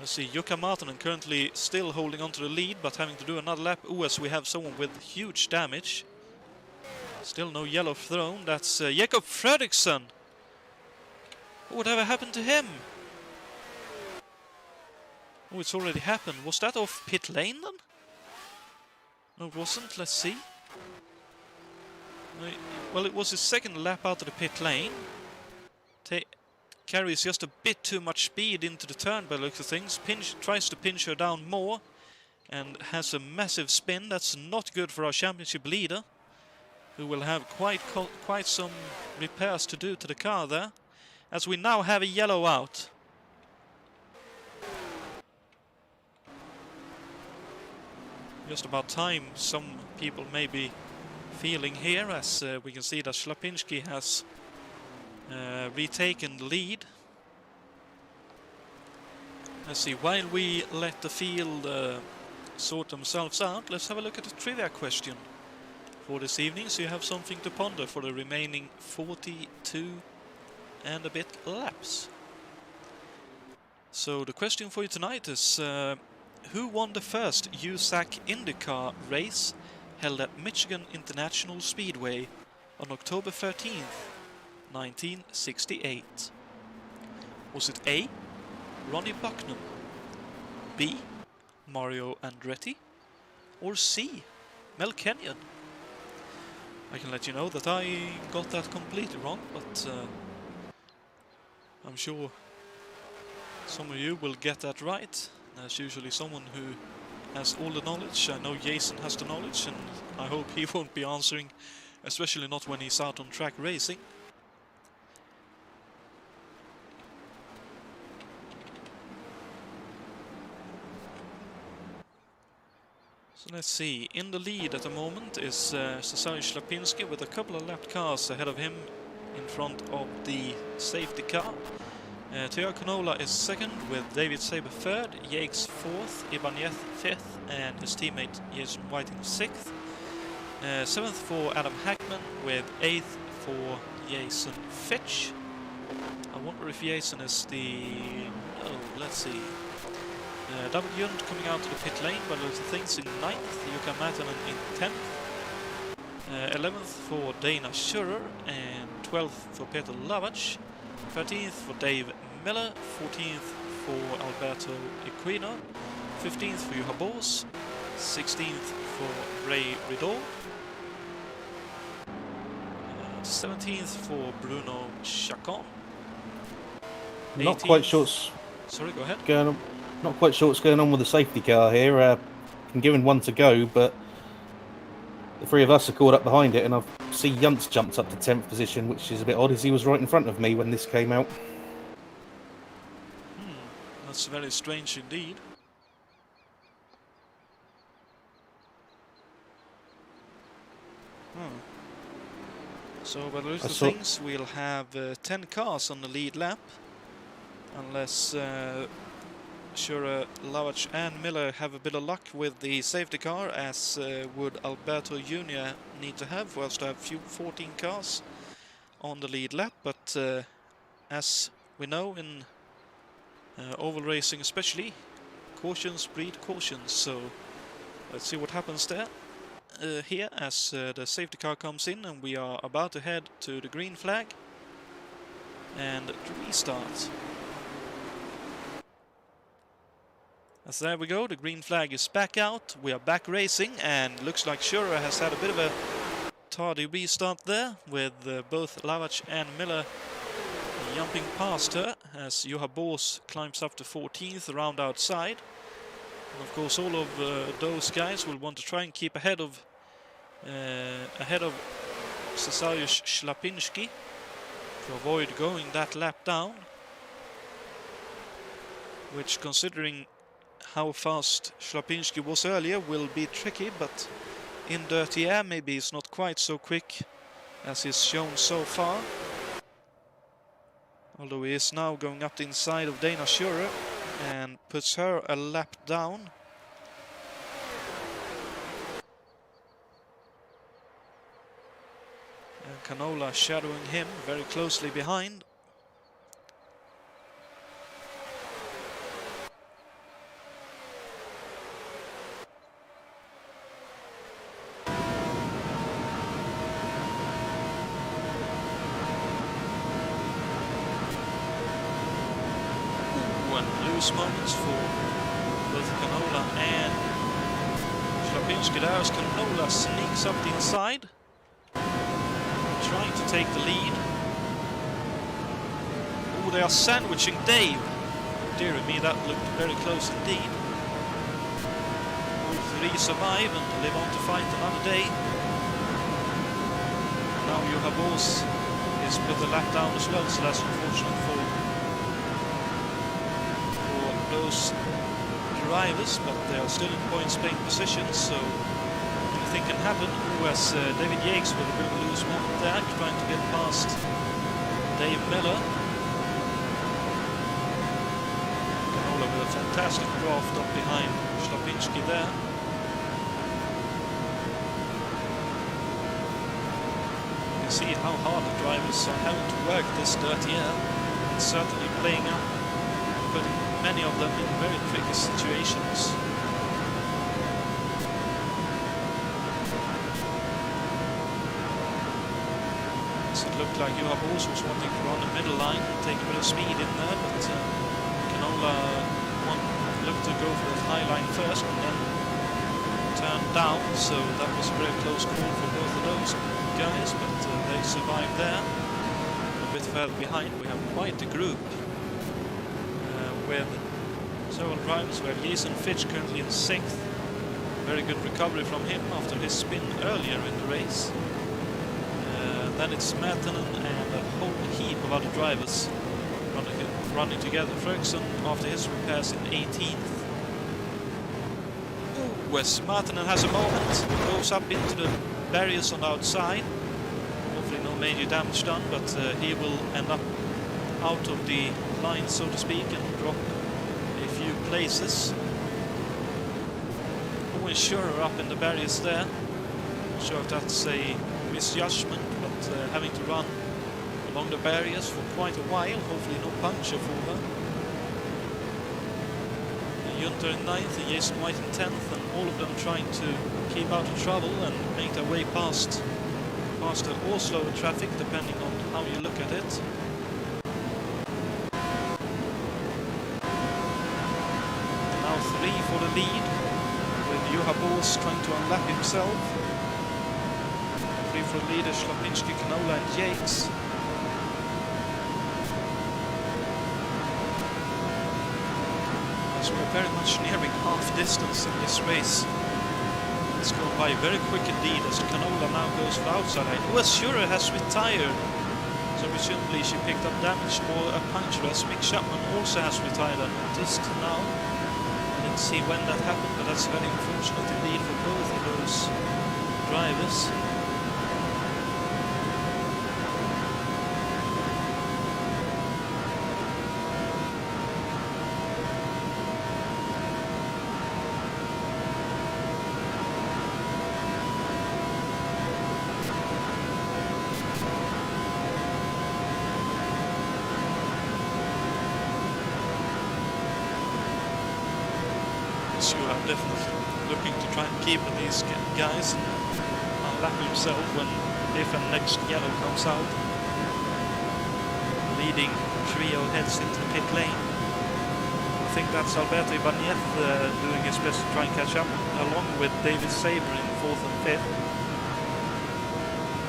A: I see Jukka Martinen currently still holding on to the lead, but having to do another lap. Oh, as we have someone with huge damage. Still no yellow thrown. That's Jakob Fredriksson. Whatever happened to him? Oh, it's already happened. Was that off pit lane then? No, it wasn't. Let's see. Well, it was his second lap out of the pit lane. Carries just a bit too much speed into the turn by the looks of things. Tries to pinch her down more and has a massive spin. That's not good for our championship leader, who will have quite some repairs to do to the car there, as we now have a yellow out. Just about time, some people may be feeling here, as we can see that Ślepinski has retaken the lead. Let's see, while we let the field sort themselves out, let's have a look at the trivia question for this evening, so you have something to ponder for the remaining 42 and a bit laps. So the question for you tonight is, who won the first USAC IndyCar race held at Michigan International Speedway on October 13th, 1968? Was it A, Ronnie Bucknam, B, Mario Andretti, or C, Mel Kenyon? I can let you know that I got that completely wrong, but I'm sure some of you will get that right. There's usually someone who has all the knowledge. I know Jason has the knowledge, and I hope he won't be answering, especially not when he's out on track racing. So let's see, in the lead at the moment is Cesare Ślepinski with a couple of lap cars ahead of him in front of the safety car. Teo Canola is second with David Saber third, Yakes fourth, Ibanez fifth, and his teammate Jason Whiting sixth. Seventh for Adam Hackman with eighth for Jason Fitch. I wonder if Jason is the... oh, let's see. David Jund coming out to the pit lane by those things in 9th, Jukka Mätänen in 10th, 11th for Dana Schurer, and 12th for Peter Lavach, 13th for Dave Miller, 14th for Alberto Equino, 15th for Juha Boos, 16th for Ray Riddle, 17th for Bruno Chacon.
B: Not quite sure.
A: Sorry, go ahead.
B: Not quite sure what's going on with the safety car here. Been given one to go, but the three of us are caught up behind it, and I see Yuntz jumped up to 10th position, which is a bit odd, as he was right in front of me when this came out.
A: That's very strange indeed. So, by the looks of things, we'll have 10 cars on the lead lap, unless Schurer, Lavach and Miller have a bit of luck with the safety car, as would Alberto Jr. need to have for us to have 14 cars on the lead lap. But as we know in oval racing especially, cautions breed cautions, so let's see what happens there. Here as the safety car comes in, and we are about to head to the green flag and restart. As there we go, the green flag is back out, we are back racing, and looks like Schurer has had a bit of a tardy restart there, with both Lavach and Miller jumping past her, as Juha Boos climbs up to 14th around outside. And of course all of those guys will want to try and keep ahead of Cesare Ślepinski to avoid going that lap down, which, considering how fast Ślepinski was earlier, will be tricky, but in dirty air maybe it's not quite so quick as is shown so far. Although he is now going up the inside of Dana Schurer and puts her a lap down. Canola shadowing him very closely behind. Loose moments for both Canola and Slapinski there as Canola sneaks up the inside, trying to take the lead. Oh, they are sandwiching Dave. Dear me, that looked very close indeed. All three survive and live on to fight another day. Now Juha Bols is with the lap down as well, so that's unfortunate for those drivers, but they are still in points playing positions, so anything can happen. As David Yates with a bit of a loose moment there, trying to get past Dave Miller. Canola with a fantastic draft up behind Slapinski there. You can see how hard the drivers are having to work this dirty air. It's certainly playing up, putting many of them in very tricky situations. So it looked like Juha Bols was wanting to run the middle line and take a bit of speed in there, but Canola looked to go for the high line first and then turned down, so that was a very close call for both of those guys, but they survived there. A bit further behind we have quite a group with several drivers. We have Jason Fitch currently in 6th. Very good recovery from him after his spin earlier in the race. Then it's Mertinen and a whole heap of other drivers running together. Ferguson after his repairs in 18th. Wes Mertinen has a moment, goes up into the barriers on the outside. Hopefully no major damage done, but he will end up out of the line, so to speak, and drop a few places. Owen Schurer up in the barriers there. Not sure if that's a misjudgment, but having to run along the barriers for quite a while. Hopefully no puncture for her. Junter in 9th and Jason White in 10th, and all of them trying to keep out of trouble and make their way past the or slower traffic, depending on how you look at it. For the lead, with Juha Bols trying to unlap himself. 3 for the leaders, Slapinski, Canola and Yates. As we're very much nearing half distance in this race. It's going by very quick indeed as Canola now goes for the outside line. Wes Schurer has retired, so presumably she picked up damage or a puncture, as Mick Chapman also has retired, I noticed now. See when that happened, but that's very unfortunate indeed for both of those drivers. Definitely looking to try and keep these guys and unlap himself if and next yellow comes out. Leading trio heads into the pit lane. I think that's Alberto Ibanez doing his best to try and catch up, along with David Saber in 4th and 5th.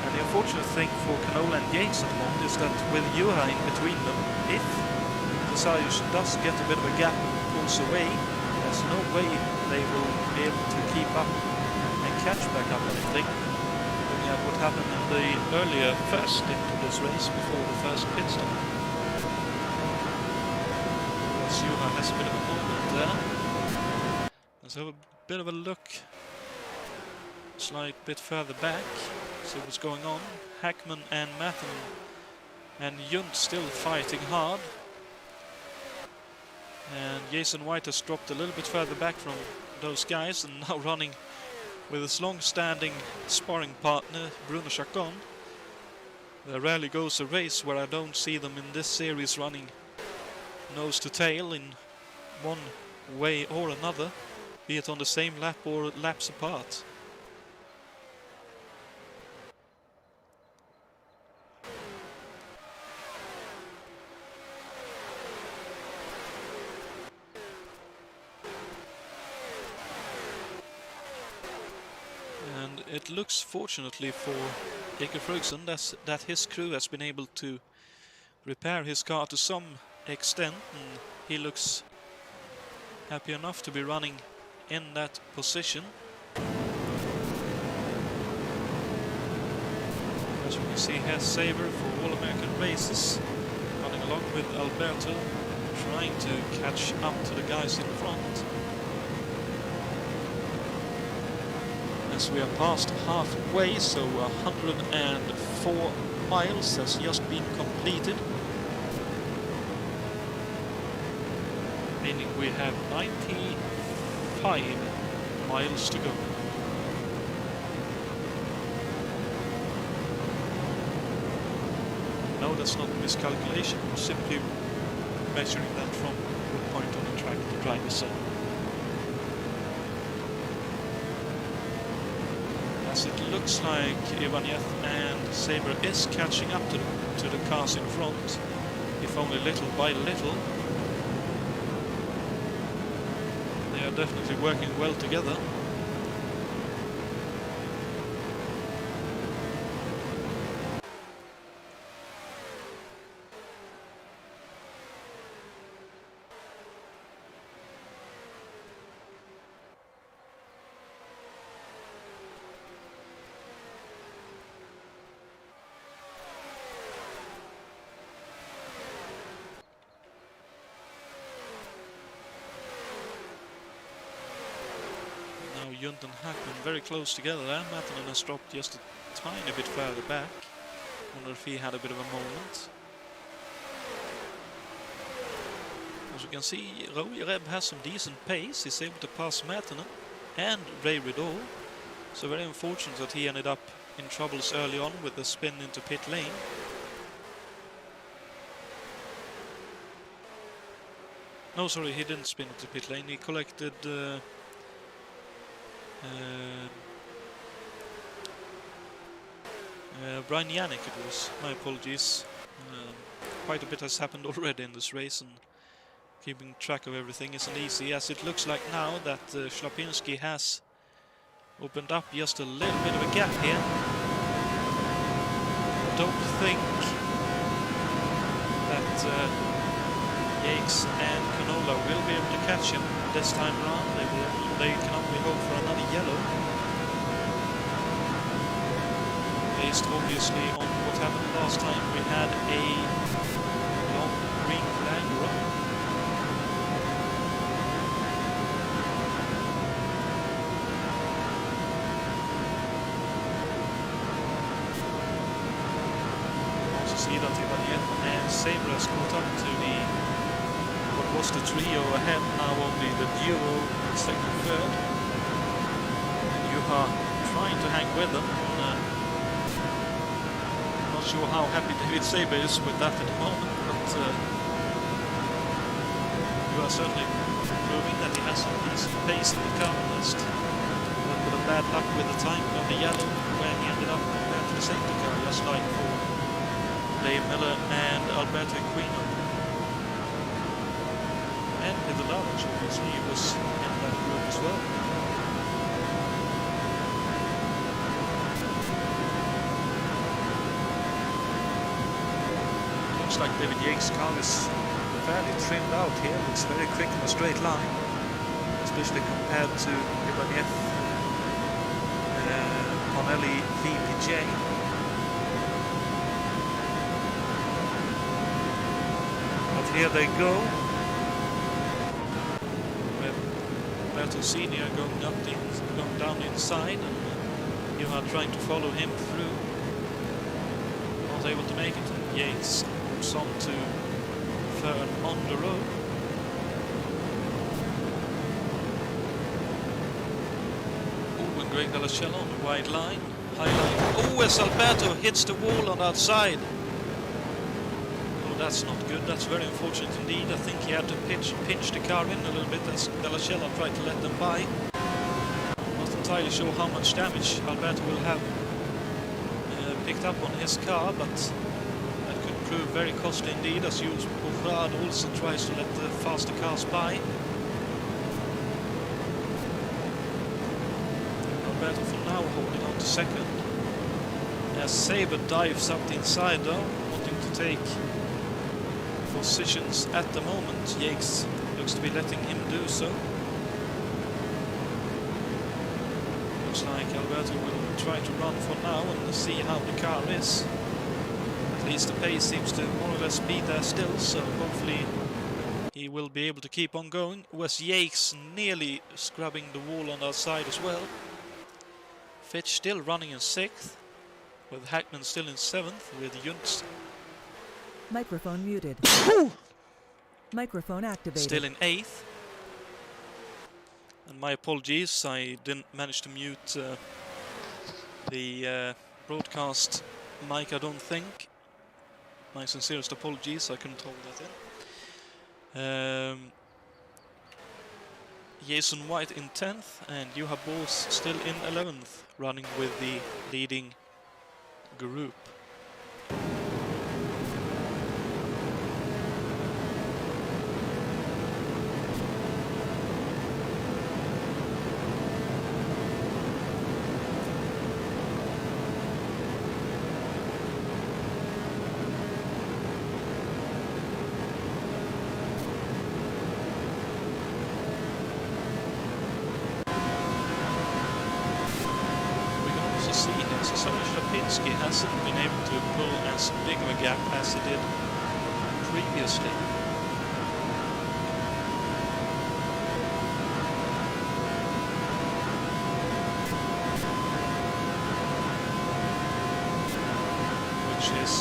A: And the unfortunate thing for Canola and Yates at the moment is that with Juha in between them, if Desarius does get a bit of a gap and pulls away, there's no way they will be able to keep up and catch back up anything. Looking at what happened in the earlier first stint of this race before the first pit stop. Juha has a bit of a moment there. Let's have a bit of a look. Slight bit further back. See what's going on. Hackman and Matten and Junt still fighting hard. And Jason White has dropped a little bit further back from those guys and now running with his long-standing sparring partner Bruno Chacon. There rarely goes a race where I don't see them in this series running nose to tail in one way or another, be it on the same lap or laps apart. And it looks, fortunately for Jakob Ferguson, that his crew has been able to repair his car to some extent, and he looks happy enough to be running in that position. As we can see here, Saber for All American Races running along with Alberto, trying to catch up to the guys in front. As we are past halfway, so 104 miles has just been completed, meaning we have 95 miles to go. No, that's not a miscalculation, we're simply measuring that from what point on the track the drivers are. As it looks like Ivaniev and Saber is catching up to the cars in front, if only little by little. They are definitely working well together. Jonatan and Hackman very close together there. Matanen has dropped just a tiny bit further back. Wonder if he had a bit of a moment. As you can see, Roy Reb has some decent pace. He's able to pass Matanen and Ray Rideau. So very unfortunate that he ended up in troubles early on with the spin into pit lane. No, sorry, he didn't spin into pit lane. He collected Brian Yannick, it was. My apologies. Quite a bit has happened already in this race, and keeping track of everything isn't easy, as it looks like now that Schlapinski has opened up just a little bit of a gap here. Don't think that Yates and Canola will be able to catch him this time around. They can only hope for another yellow, based obviously on what happened last time. We had a long green flag run. Also see that Ivaniev and Saber has caught up to what was the trio ahead, now only the duo second and third. You are trying to hang with them. Not sure how happy David Saber is with that at the moment, but you are certainly proving that he has some decent pace in the car list. But with a bad luck with the timing of the yellow, where he ended up compared to the safety car, just like for Dave Miller and Alberto Equino. And Peter Lavich, obviously, he was in that group as well. Looks like David Yates' car is fairly trimmed out here. Looks very quick in a straight line, especially compared to Ivaniev, Connelly, VPJ. But here they go. Alberto Senior going down inside, and you are trying to follow him through. Not able to make it. Yates moves on to third on the road. Oh, and Greg Dalacella on the wide line. highline. Oh, as Alberto hits the wall on that side. Oh, that's not good. That's very unfortunate indeed. I think he had to pinch the car in a little bit as Dalacella tried to let them by. Not entirely sure how much damage Alberto will have picked up on his car, but that could prove very costly indeed, as Bourrard also tries to let the faster cars by. Alberto for now holding on to second. As Saber dives up the inside though, wanting to take positions at the moment. Yates looks to be letting him do so. Looks like Alberto will try to run for now and see how the car is. At least the pace seems to more or less be there still, so hopefully he will be able to keep on going. Was Yates nearly scrubbing the wall on our side as well. Fitch still running in 6th, with Hackman still in 7th, with Juntz
C: Microphone muted. Microphone activated.
A: still in 8th. And my apologies, I didn't manage to mute the broadcast mic, I don't think. My sincerest apologies, I couldn't hold that in. Jason White in 10th and Juha Boos still in 11th, running with the leading group. He hasn't been able to pull as big of a gap as he did previously. Which is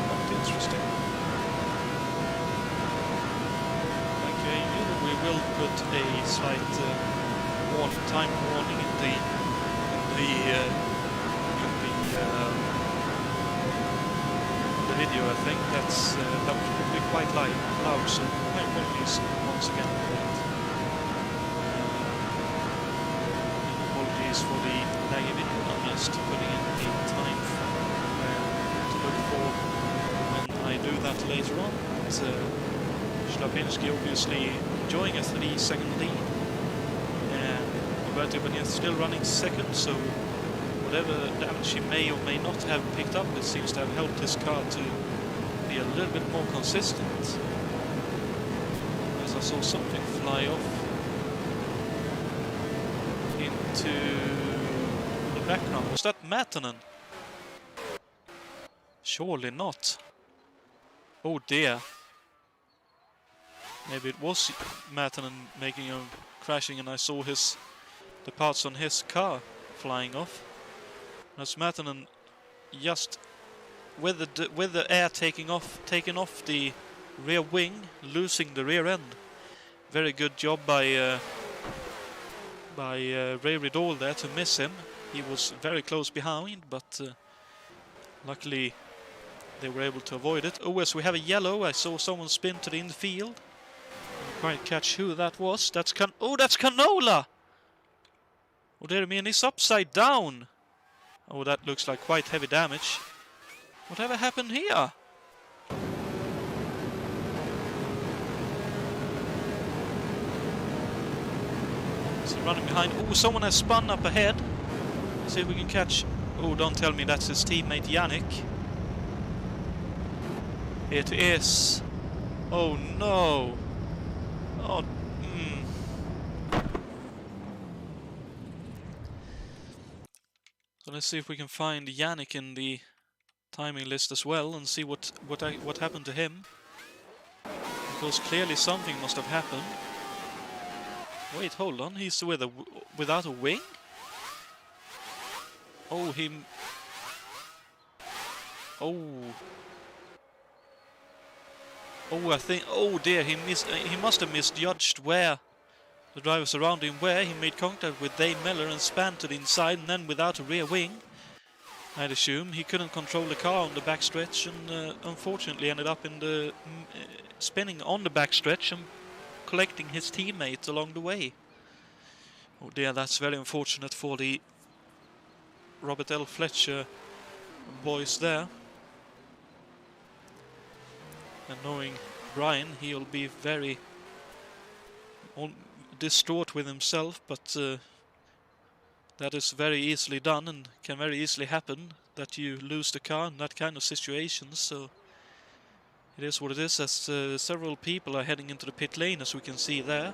A: quite interesting. Okay, we will put a slight time warning in the video. I think that was probably quite loud, so my apologies once again for that. Apologies for the laggy video. I'm just putting in a time to look for when I do that later on. Schlapinski obviously enjoying a 3-second lead, and Alberto Ibanez still running 2nd, so whatever damage he may or may not have picked up, it seems to have helped his car to be a little bit more consistent. As I saw something fly off into the background. Was that Matanen? Surely not. Oh dear. Maybe it was Matanen making a crashing and I saw the parts on his car flying off. As Matanen just with the air taking off the rear wing, losing the rear end. Very good job by Ray Riddle there to miss him. He was very close behind, but luckily they were able to avoid it. Oh, yes, we have a yellow. I saw someone spin to the infield. Didn't quite catch who that was. That's Canola. Oh, dear me, and he's upside down. Oh, that looks like quite heavy damage. Whatever happened here? Is he running behind? Oh, someone has spun up ahead. Let's see if we can catch. Oh, don't tell me that's his teammate Yannick. It is. Oh no. Oh. So let's see if we can find Yannick in the timing list as well and see what happened to him. Because clearly something must have happened. Wait, hold on. He's without a wing? Oh, him. Oh. Oh, I think. Oh dear, he must have misjudged where the drivers around him were. He made contact with Dave Miller and span to the inside, and then without a rear wing, I'd assume. He couldn't control the car on the backstretch and unfortunately ended up in the spinning on the backstretch and collecting his teammate along the way. Oh dear, that's very unfortunate for the Robert L. Fletcher boys there. And knowing Brian, he'll be very distraught with himself, but that is very easily done and can very easily happen that you lose the car in that kind of situations. So it is what it is, as several people are heading into the pit lane, as we can see there,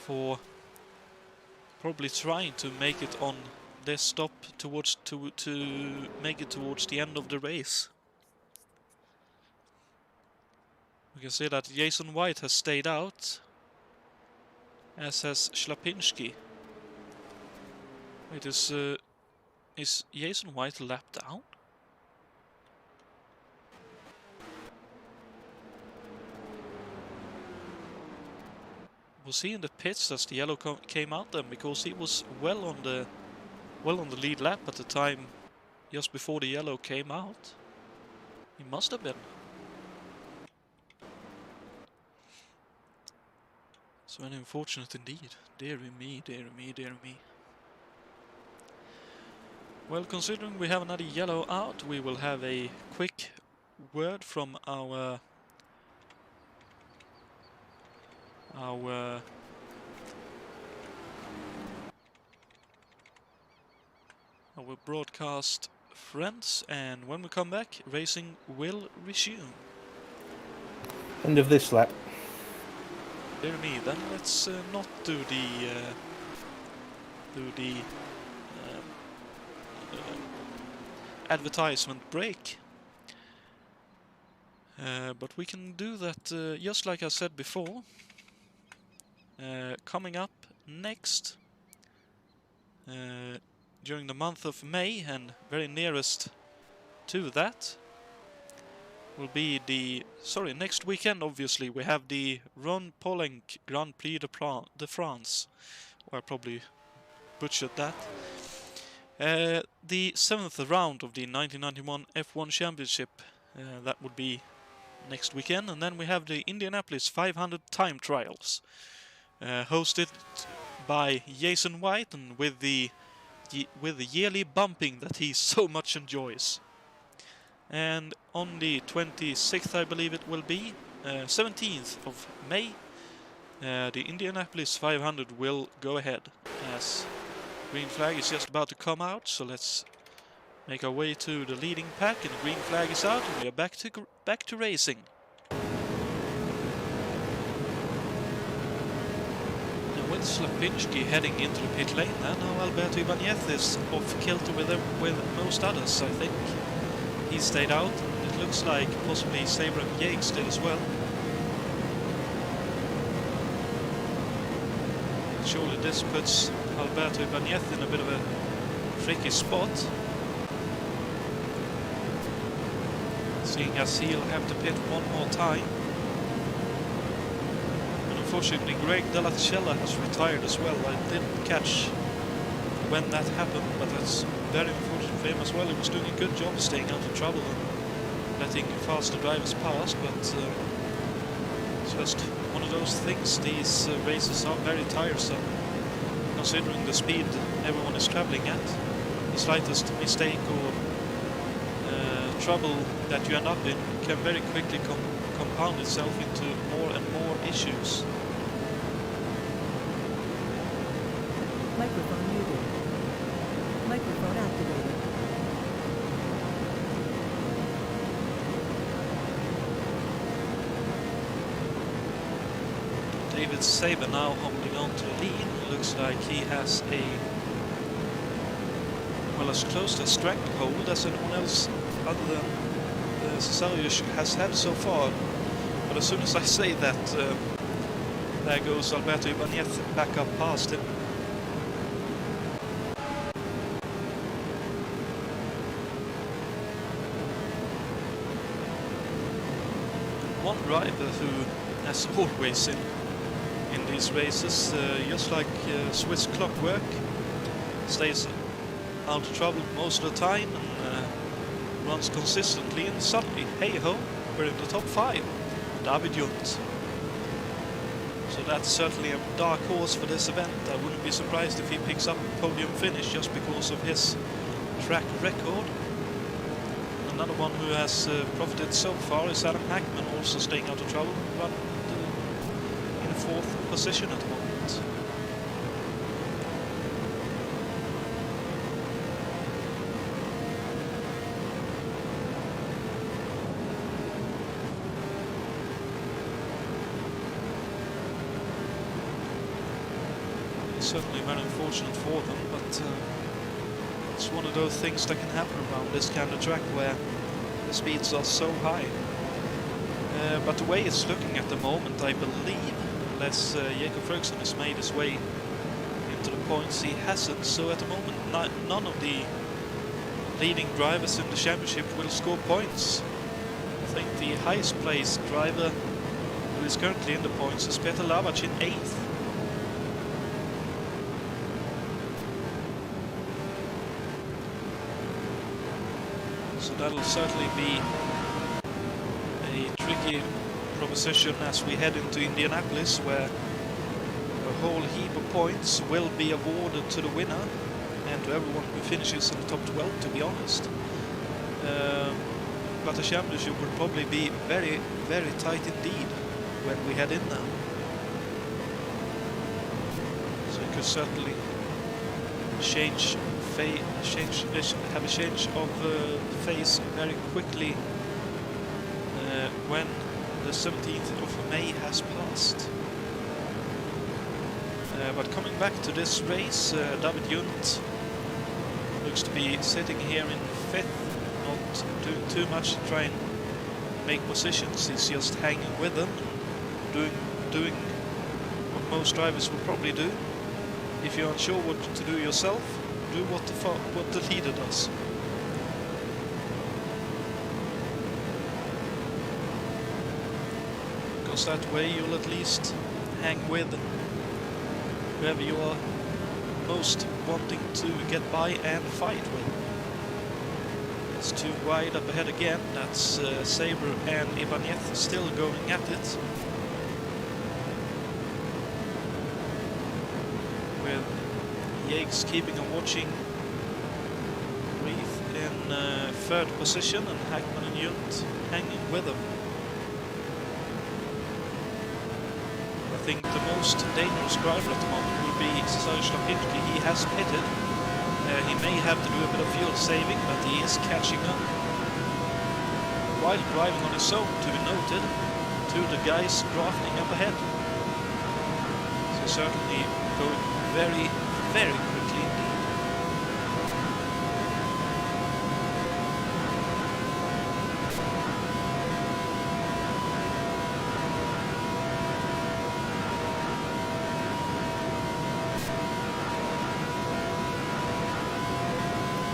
A: for probably trying to make it on their stop towards to make it towards the end of the race. We can see that Jason White has stayed out, as has Schlapinski. Wait, is Jason White a lap down? Was he in the pits as the yellow came out then? Because he was well on the lead lap at the time, just before the yellow came out. He must have been. So very unfortunate indeed. Dearie me, dearie me, dearie me. Well, considering we have another yellow out, we will have a quick word from our broadcast friends, and when we come back, racing will resume.
B: End of this lap.
A: Dear me, then let's not do the advertisement break. But we can do that just like I said before. Coming up next during the month of May, and very nearest to that, will be next weekend obviously we have the Ron Poulenc Grand Prix de France. Or I probably butchered that. The 7th round of the 1991 F1 Championship, that would be next weekend, and then we have the Indianapolis 500 time trials, hosted by Jason White, and with the yearly bumping that he so much enjoys. And on the 26th, I believe it will be, 17th of May, the Indianapolis 500 will go ahead, as green flag is just about to come out. So let's make our way to the leading pack, and the green flag is out, and we are back to racing. And with Slapinski heading into the pit lane, and now Alberto Ibanez is off kilter with most others, I think. He stayed out, and it looks like possibly Saber and Yates did as well. Surely this puts Alberto Ibanez in a bit of a tricky spot, seeing as he'll have to pit one more time. And unfortunately Greg Della Cella has retired as well. I didn't catch when that happened, but that's very unfortunate for him as well. He was doing a good job staying out of trouble and letting faster drivers pass, but it's just one of those things. These races are very tiresome, considering the speed everyone is traveling at. The slightest mistake or trouble that you end up in can very quickly compound itself into more and more issues.
C: Microphone muted. Microphone activated.
A: David Saber now holding on to the lead. Looks like he has as close to a stranglehold as anyone else other than Cesario has had so far. But as soon as I say that, there goes Alberto Ibanez back up past him. One driver who, as always in these races, just like Swiss clockwork, stays out of trouble most of the time and runs consistently, and suddenly, hey-ho, we're in the top 5. David Junt. So that's certainly a dark horse for this event. I wouldn't be surprised if he picks up a podium finish just because of his track record. Another one who has profited so far is Adam Hackman, also staying out of trouble, but in a 4th position at the moment. Certainly very unfortunate for them, but it's one of those things that can happen around this kind of track where the speeds are so high. But the way it's looking at the moment, I believe, unless Jakob Ferguson has made his way into the points, he hasn't. So at the moment, none of the leading drivers in the championship will score points. I think the highest placed driver who is currently in the points is Peter Lavac in 8th. So that'll certainly be a tricky proposition as we head into Indianapolis, where a whole heap of points will be awarded to the winner and to everyone who finishes in the top 12, to be honest. But the championship will probably be very, very tight indeed when we head in now. So it could certainly have a change of phase very quickly when the 17th of May has passed. But coming back to this race, David Junt looks to be sitting here in 5th, not doing too much to try and make positions. He's just hanging with them, doing what most drivers will probably do. If you're unsure what to do yourself, do what the leader does. Because that way you'll at least hang with whoever you are most wanting to get by and fight with. It's too wide up ahead again. That's Sabre and Ibanez still going at it. With Yates keeping a watching brief in 3rd position, and Hackman and Junt hanging with them. I think the most dangerous driver at the moment will be Serge Lapinski. He has pitted. He may have to do a bit of fuel saving, but he is catching up while driving on his own, to be noted, to the guys drafting up ahead. So certainly going very, very quickly indeed.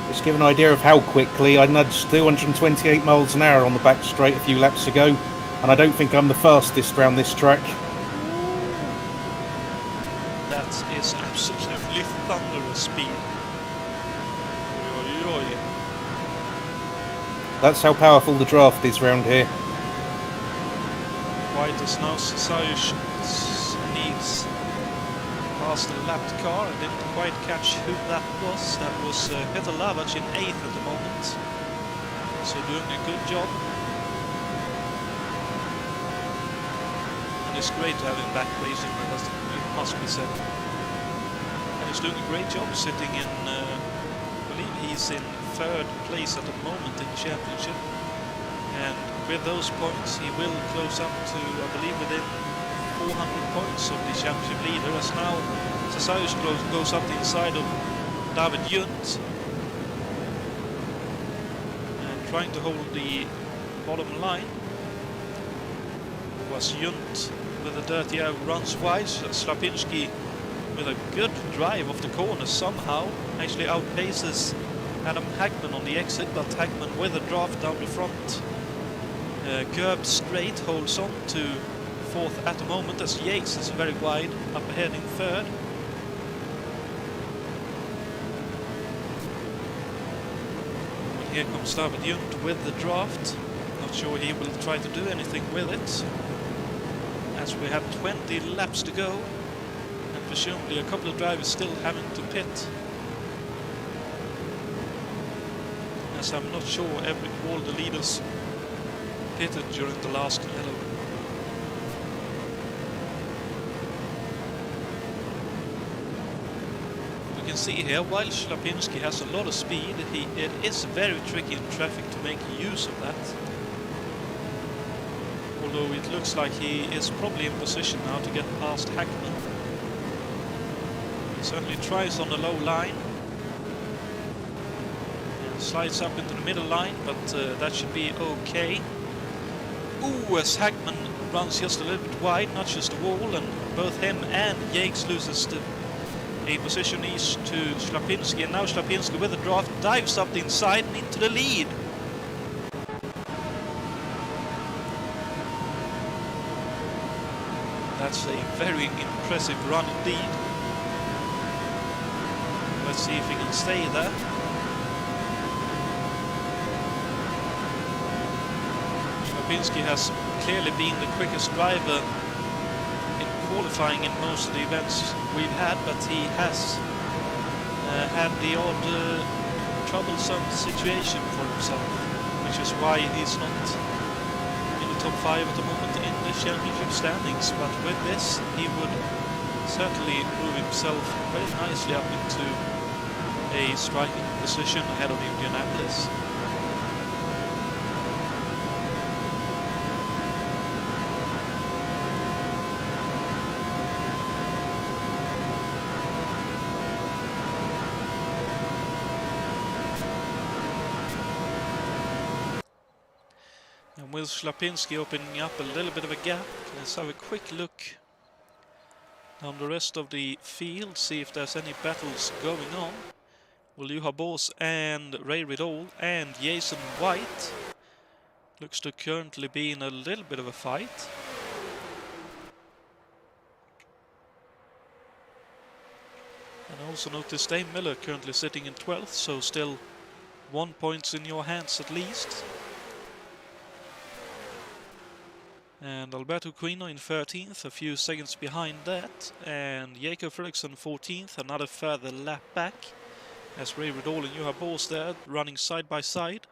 B: Just to give an idea of how quickly, I nudged 228 miles an hour on the back straight a few laps ago, and I don't think I'm the fastest around this track.
A: That is absolutely thunderous speed. Oi, oi, oi.
B: That's how powerful the draft is round here.
A: White is now Sayush sneaks past the lapped car. I didn't quite catch who that was. That was Peter Lavac in 8th at the moment. So doing a good job. And it's great to have him back racing, it must be said. And he's doing a great job sitting in, I believe he's in 3rd place at the moment in the championship. And with those points he will close up to, I believe, within 400 points of the championship leader, as now Sasayush goes up the inside of David Junt and trying to hold the bottom line. It was Junt with a dirty air, runs wide. Slapinski with a good drive off the corner somehow actually outpaces Adam Hackman on the exit, but Hackman with a draft down the front. Gerb straight holds on to 4th at the moment, as Yates is very wide up ahead in 3rd. Here comes David Junt with the draft. Not sure he will try to do anything with it, as we have 20 laps to go, and presumably a couple of drivers still having to pit. As I'm not sure all the leaders pitted during the last yellow. We can see here, while Ślepinski has a lot of speed, it is very tricky in traffic to make use of that. Although it looks like he is probably in position now to get past Hackman. He certainly tries on the low line. And slides up into the middle line, but that should be okay. Ooh, as Hackman runs just a little bit wide, nudges the wall, and both him and Yates loses a position each to Ślepinski, and now Ślepinski with the draft dives up the inside and into the lead. That's a very impressive run indeed. Let's see if he can stay there. Ślepinski has clearly been the quickest driver in qualifying in most of the events we've had, but he has had the odd troublesome situation for himself, which is why he's not in the top 5 at the moment in the championship standings. But with this, he would certainly move himself very nicely up into a striking position ahead of Indianapolis. And with Ślepinski opening up a little bit of a gap, let's have a quick look down the rest of the field, see if there's any battles going on. Well, Juha Boos and Ray Riddall and Jason White looks to currently be in a little bit of a fight. And I also noticed Dave Miller currently sitting in 12th, so still 1 point in your hands at least. And Alberto Quino in 13th, a few seconds behind that. And Jakob Fredriksson 14th, another further lap back. As Ray Riddall and Juha Boos there, running side by side.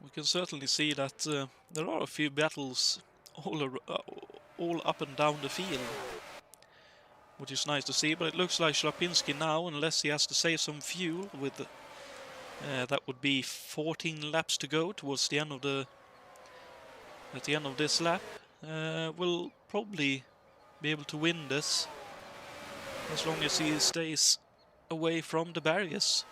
A: We can certainly see that there are a few battles all up and down the field, which is nice to see. But it looks like Ślepinski now, unless he has to save some fuel, with that would be 14 laps to go towards the end of this lap, will probably be able to win this as long as he stays away from the barriers.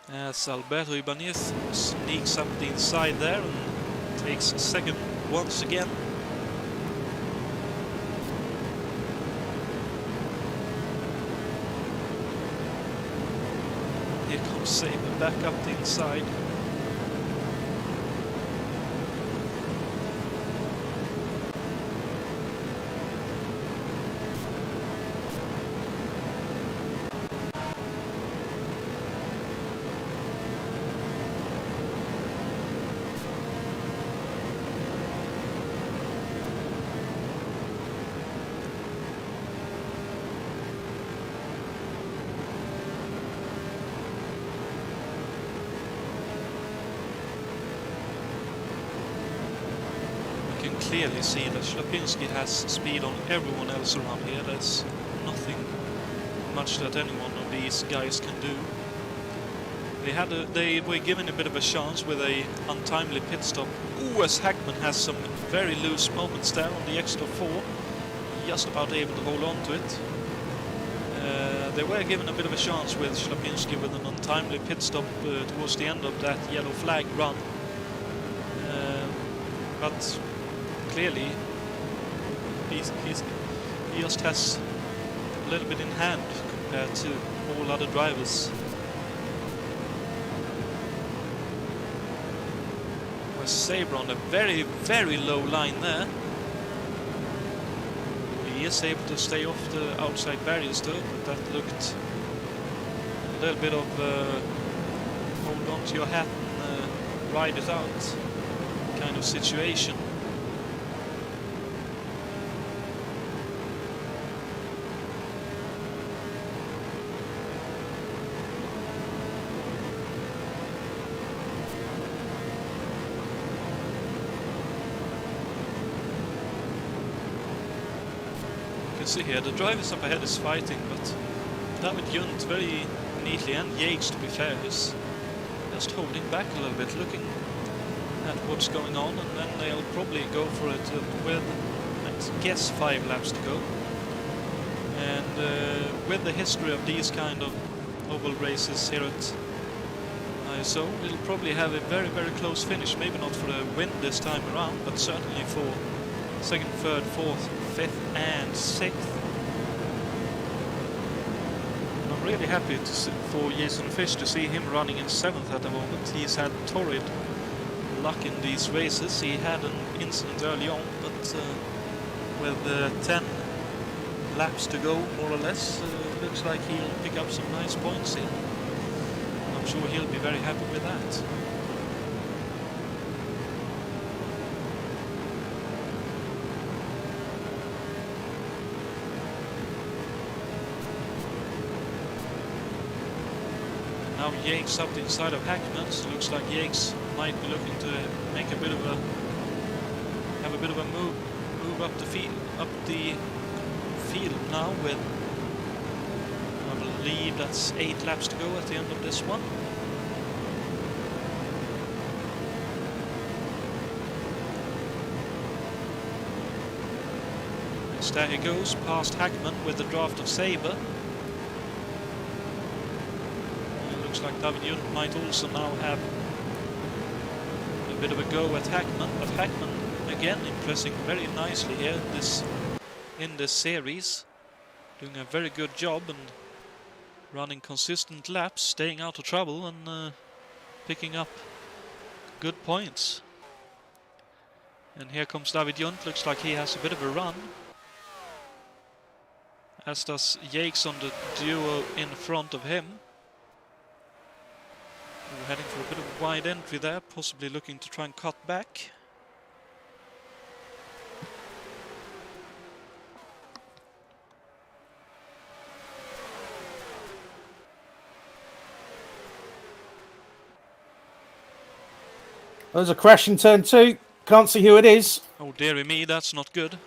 A: As Alberto Ibanez sneaks up the inside there and takes second once again. Here comes Saber back up the inside. Clearly see that Ślepinski has speed on everyone else around here. There's nothing much that any one of these guys can do. They were given a bit of a chance with a untimely pit stop. Ooh, as Hackman has some very loose moments there on the extra 4, just about able to hold on to it. They were given a bit of a chance with Ślepinski with an untimely pit stop towards the end of that yellow flag run, but clearly he just has a little bit in hand compared to all other drivers. Sabre on a very, very low line there. He is able to stay off the outside barriers though, but that looked a little bit of hold on to your hat and ride it out kind of situation. See here, the drivers up ahead is fighting, but David Junt very neatly, and Yates to be fair, is just holding back a little bit, looking at what's going on, and then they'll probably go for it with, I guess, 5 laps to go. And with the history of these kind of oval races here at ISO, it'll probably have a very, very close finish, maybe not for the win this time around, but certainly for 2nd, 3rd, 4th, 5th and 6th. And I'm really happy for Jason Fish to see him running in 7th at the moment. He's had torrid luck in these races. He had an incident early on, but with 10 laps to go, more or less, looks like he'll pick up some nice points here. I'm sure he'll be very happy with that. Now Yates up the inside of Hackman, so looks like Yates might be looking to make a bit of a move up the field now with, I believe that's 8 laps to go at the end of this one. Yes, there he goes past Hackman with the draft of Sabre. Like David Junt might also now have a bit of a go at Hackman, but Hackman again impressing very nicely here in this series, doing a very good job and running consistent laps, staying out of trouble and picking up good points. And here comes David Junt, looks like he has a bit of a run, as does Yates on the duo in front of him. We're heading for a bit of a wide entry there, possibly looking to try and cut back.
B: There's a crash in turn 2. Can't see who it is.
A: Oh dearie me, that's not good.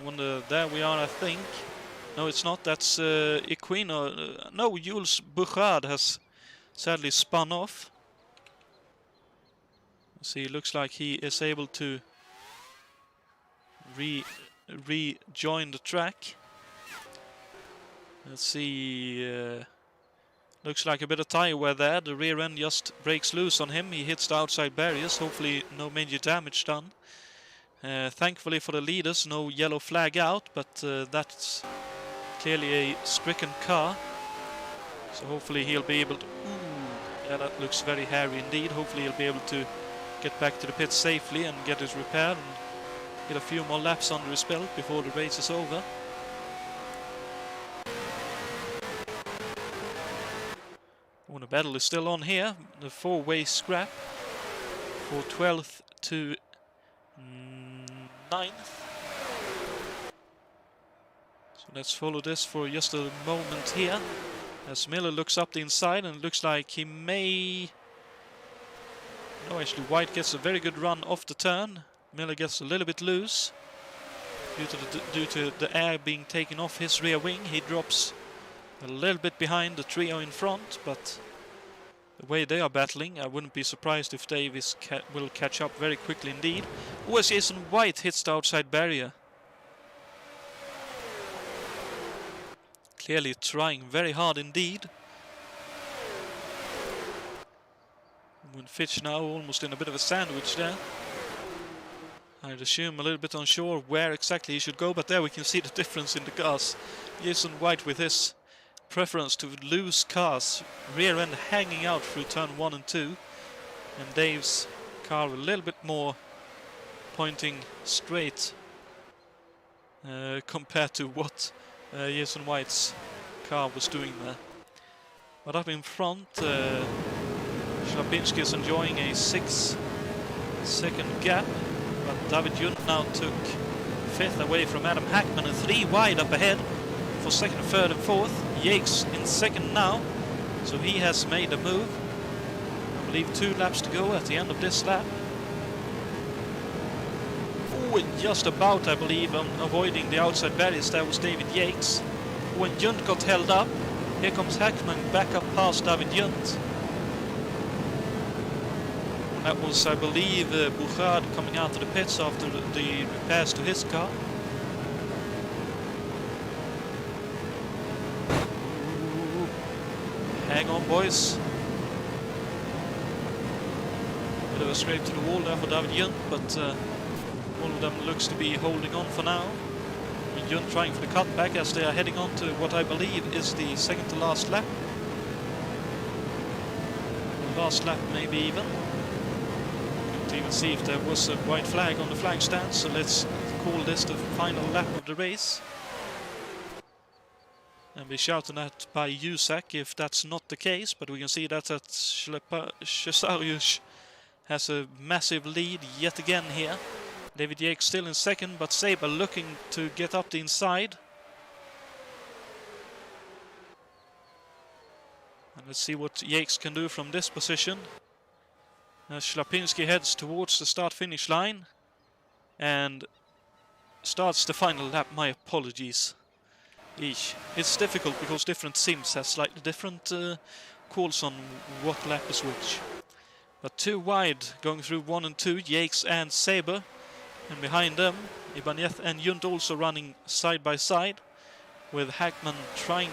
A: I wonder, there we are I think. No, it's not, that's Equino. No, Jules Bouchard has sadly spun off. See, it looks like he is able to rejoin the track. Let's see, looks like a bit of tyre wear there. The rear end just breaks loose on him. He hits the outside barriers. Hopefully no major damage done. Thankfully for the leaders, no yellow flag out, but that's clearly a stricken car. So hopefully he'll be able to... Ooh, yeah, that looks very hairy indeed. Hopefully he'll be able to get back to the pit safely and get his repair and get a few more laps under his belt before the race is over. Oh, the battle is still on here. The 4-way scrap for 12th to 9th. So let's follow this for just a moment here. As Miller looks up the inside and it looks like he may... No, actually White gets a very good run off the turn. Miller gets a little bit loose due to the air being taken off his rear wing. He drops a little bit behind the trio in front, but the way they are battling, I wouldn't be surprised if Davis will catch up very quickly indeed. Oh, as Jason White hits the outside barrier. Clearly trying very hard indeed. When Fitch now almost in a bit of a sandwich there. I'd assume a little bit unsure where exactly he should go, but there we can see the difference in the cars. Jason White with his preference to loose cars, rear end hanging out through turn 1 and 2, and Dave's car a little bit more pointing straight compared to what Jason White's car was doing there. But up in front, Schlapinski is enjoying a 6-second gap, but David Junt now took 5th away from Adam Hackman and 3 wide up ahead for 2nd, 3rd and 4th. Yates in 2nd now, so he has made a move. I believe 2 laps to go at the end of this lap. Oh, just about, I believe, avoiding the outside barriers, that was David Yates. When Junt got held up, here comes Hackman back up past David Junt. That was, I believe, Bouchard coming out of the pits after the repairs to his car. Hang on, boys. Bit of a scrape to the wall there for David Junt, but all of them looks to be holding on for now. Junt trying for the cutback as they are heading on to what I believe is the 2nd to last lap. The last lap maybe even. Couldn't even see if there was a white flag on the flag stand, so let's call this the final lap of the race. And be shouted at by USAC if that's not the case, but we can see that Cesarius has a massive lead yet again here. David Yates still in 2nd, but Saber looking to get up the inside. And let's see what Yates can do from this position. As Schlapinski heads towards the start-finish line and starts the final lap. My apologies. Eesh. It's difficult because different sims have slightly different calls on what lap is which. But 2 wide going through 1 and 2, Yates and Saber. And behind them, Ibanez and Junt also running side by side, with Hackman trying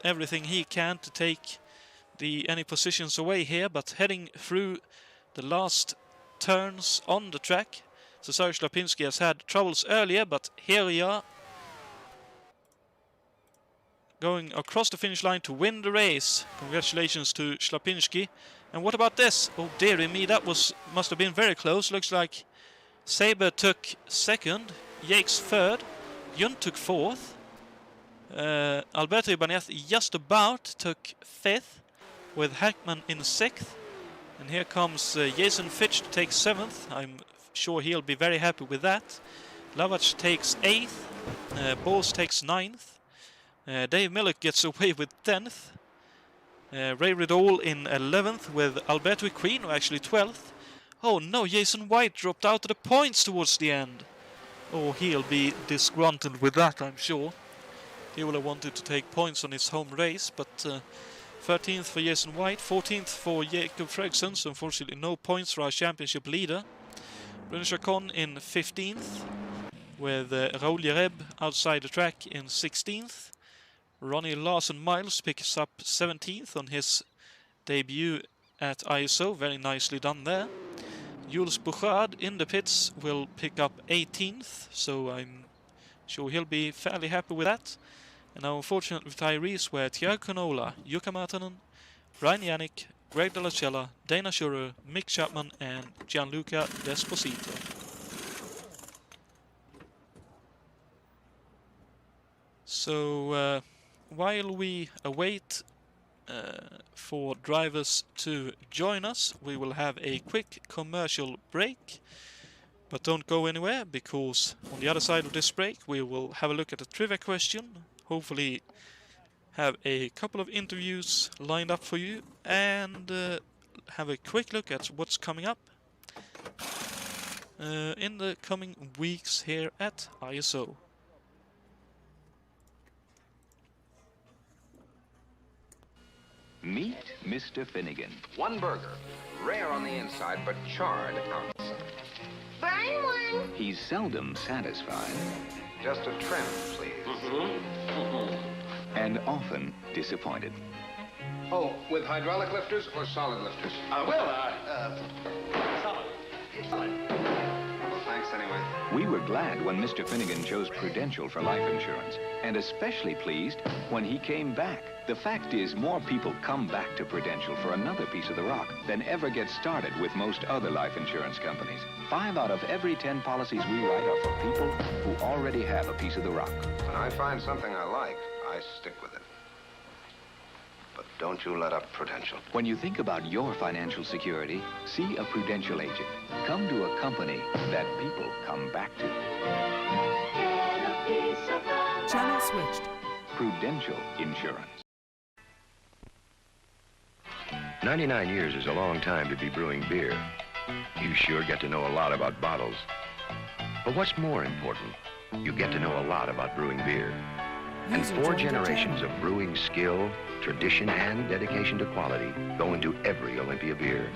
A: everything he can to take any positions away here, but heading through the last turns on the track. Cesar Schlapinski has had troubles earlier, but here we are, going across the finish line to win the race. Congratulations to Schlapinski. And what about this? Oh dearie me, that must have been very close. Looks like Saber took 2nd, Yates 3rd, Junt took 4th, Alberto Ibanez just about took 5th, with Hackman in 6th, and here comes Jason Fitch to take 7th. I'm sure he'll be very happy with that. Lavach takes 8th, Bose takes 9th, Dave Millick gets away with 10th, Ray Riddle in 11th, with Alberto Equino actually 12th. Oh no, Jason White dropped out of the points towards the end. Oh, he'll be disgruntled with that, I'm sure. He will have wanted to take points on his home race, but 13th for Jason White, 14th for Jacob Fredriksson, so unfortunately no points for our championship leader. Bruno Chacon in 15th, with Raoul Jereb outside the track in 16th. Ronnie Larson-Miles picks up 17th on his debut at ISO, very nicely done there. Jules Bouchard in the pits will pick up 18th, so I'm sure he'll be fairly happy with that. And our unfortunate retirees were Tiago Canola, Jukka Matanen, Brian Yannick, Greg De La Cella, Dana Schurer, Mick Chapman and Gianluca Desposito. So while we await for drivers to join us, we will have a quick commercial break, but don't go anywhere, because on the other side of this break we will have a look at a trivia question, hopefully have a couple of interviews lined up for you, and have a quick look at what's coming up in the coming weeks here at ISO.
D: Meet Mr. Finnegan.
E: One burger, rare on the inside, but charred outside.
F: Burn one.
D: He's seldom satisfied
E: Just a trim, please.
D: and often disappointed.
E: Oh, with hydraulic lifters or solid lifters?
F: Solid.
E: Well, thanks anyway.
D: We were glad when Mr. Finnegan chose Prudential for life insurance, and especially pleased when he came back. The fact is, more people come back to Prudential for another piece of the rock than ever get started with most other life insurance companies. 5 out of every 10 policies we write are for people who already have a piece of the rock.
E: When I find something I like, I stick with it. But don't you let up Prudential.
D: When you think about your financial security, see a Prudential agent. Come to a company that people come back to.
C: Channel switched.
D: Prudential Insurance.
G: 99 years is a long time to be brewing beer. You sure get to know a lot about bottles. But what's more important, you get to know a lot about brewing beer. And
C: User
G: 4
C: joined your
G: generations
C: channel.
G: of brewing skill, tradition, and dedication to quality go into every Olympia beer.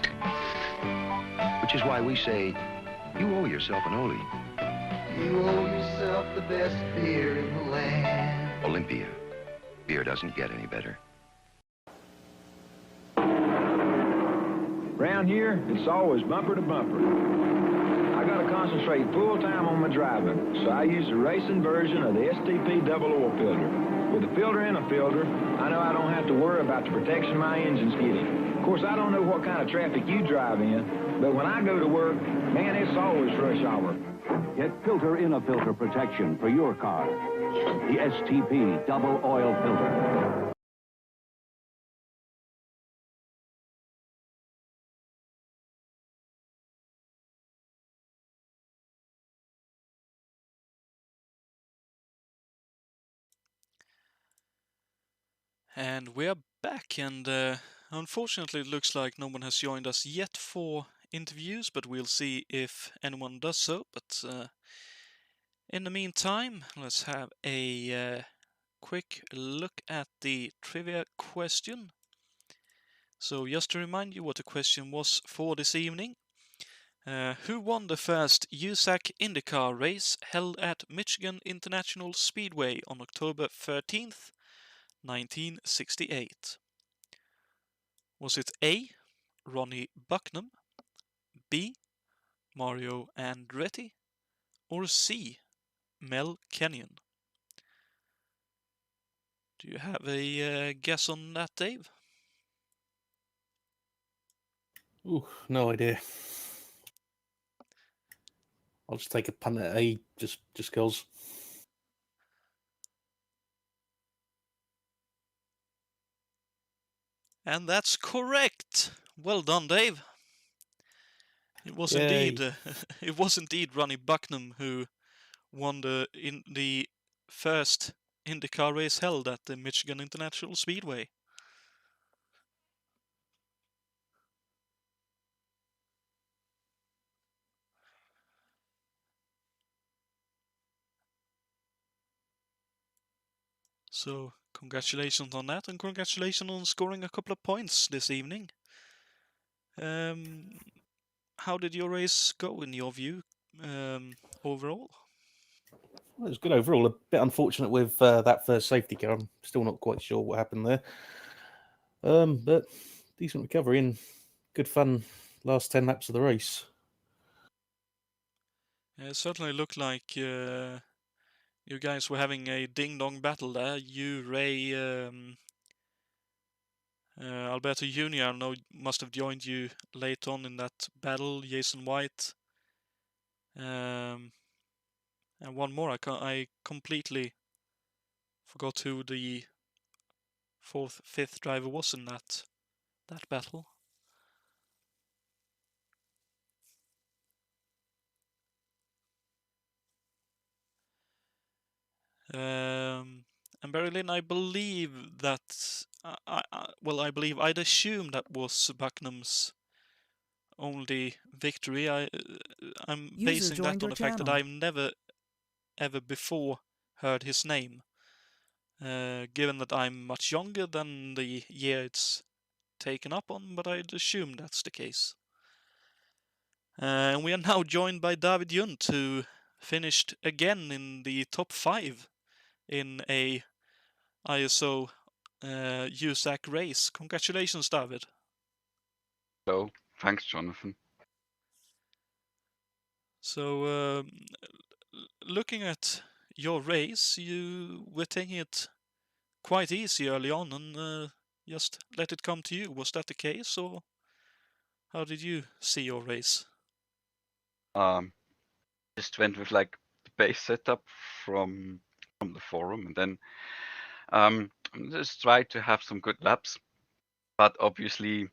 G: Which is why we say, you owe yourself an Oli.
H: You owe yourself the best beer in the land.
G: Olympia. Beer doesn't get any better.
I: Around here, it's always bumper to bumper. I gotta concentrate full-time on my driving, so I use the racing version of the STP double oil filter. With a filter and a filter, I know I don't have to worry about the protection my engine's getting. Of course, I don't know what kind of traffic you drive in, but when I go to work, man, it's always rush hour.
J: Get filter-in-a-filter protection for your car. The STP double oil filter.
A: And we are back, and unfortunately it looks like no one has joined us yet for interviews, but we'll see if anyone does so. But in the meantime, let's have a quick look at the trivia question. So just to remind you what the question was for this evening. Who won the first USAC IndyCar race held at Michigan International Speedway on October 13th, 1968? Was it A. Ronnie Bucknam, B. Mario Andretti, or C. Mel Kenyon? Do you have a guess on that, Dave?
B: Ooh, no idea. I'll just take a punt at A, just cause.
A: And that's correct. Well done, Dave. It was
B: Yay.
A: indeed it was indeed Ronnie Bucknam who won the first IndyCar race held at the Michigan International Speedway. So congratulations on that, and congratulations on scoring a couple of points this evening. How did your race go in your view, overall?
B: Well, it was good overall. A bit unfortunate with that first safety car. I'm still not quite sure what happened there. But decent recovery and good fun last 10 laps of the race.
A: It certainly looked like you guys were having a ding-dong battle there. You, Ray, Alberto Jr. I know must have joined you late on in that battle. Jason White, and one more. I completely forgot who the 4th, 5th driver was in that battle. And Barry Lynn, I believe that I'd assume that was Bucknam's only victory. I'm
C: User
A: basing
C: joined
A: that on
C: your
A: the fact that
C: channel.
A: I've never ever before heard his name. Given that I'm much younger than the year it's taken up on, but I'd assume that's the case. And we are now joined by David Junt, who finished again in the top 5 in a ISO USAC race. Congratulations, David.
K: Hello. Thanks, Jonathan.
A: So looking at your race, you were taking it quite easy early on and just let it come to you. Was that the case, or how did you see your race?
K: Just went with like the base setup from the forum, and then just tried to have some good laps. But obviously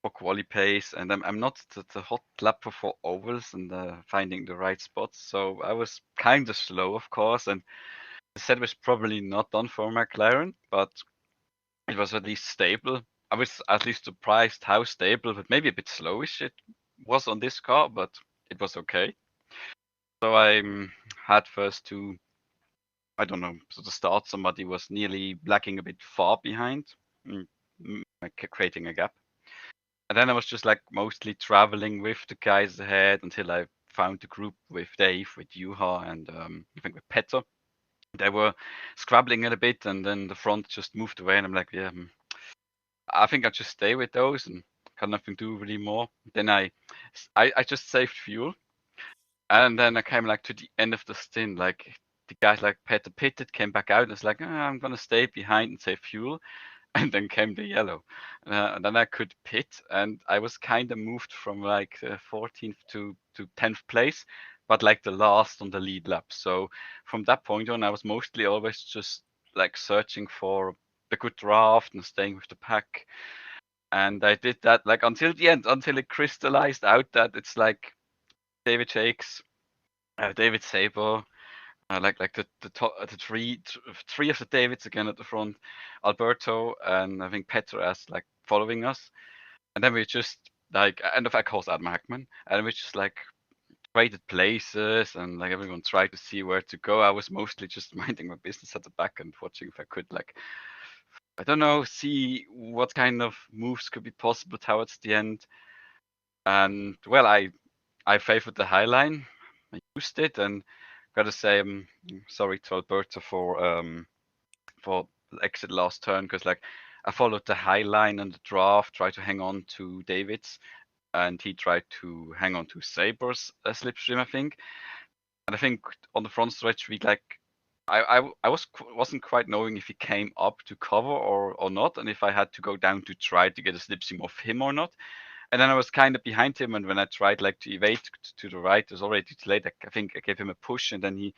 K: for quali pace, and I'm not the hot lapper for ovals and finding the right spots. So I was kind of slow, of course, and the set was probably not done for McLaren, but it was at least stable. I was at least surprised how stable, but maybe a bit slowish it was on this car, but it was okay. So I had first to, I don't know, so to start, somebody was nearly lagging a bit far behind, creating a gap. And then I was just like mostly traveling with the guys ahead until I found the group with Dave, with Juha, and I think with Petter. They were scrabbling it a bit, and then the front just moved away, and I'm like, yeah, I think I'll just stay with those and got nothing to do really more. Then I just saved fuel, and then I came like to the end of the stint, like the guys like Petter pitted, came back out, and it's like, I'm gonna stay behind and save fuel. And then came the yellow. And then I could pit, and I was kind of moved from like 14th to 10th place, but like the last on the lead lap. So from that point on, I was mostly always just like searching for the good draft and staying with the pack. And I did that like until the end, until it crystallized out that it's like David Jakes, David Saber, like the top, the three of the Davids again at the front, Alberto and I think Petter as like following us, and then we just like, and of course Adam Hackman, and we just like traded places, and like everyone tried to see where to go. I was mostly just minding my business at the back and watching if I could like, I don't know, see what kind of moves could be possible towards the end. And well, I favored the high line. I used it, and gotta say I'm sorry to Alberto for exit last turn, because like I followed the high line and the draft, tried to hang on to David's, and he tried to hang on to Saber's slipstream, I think. And I think on the front stretch we like I wasn't quite knowing if he came up to cover or not, and if I had to go down to try to get a slipstream off him or not. And then I was kind of behind him, and when I tried like to evade to the right, it was already too late. I think I gave him a push, and then he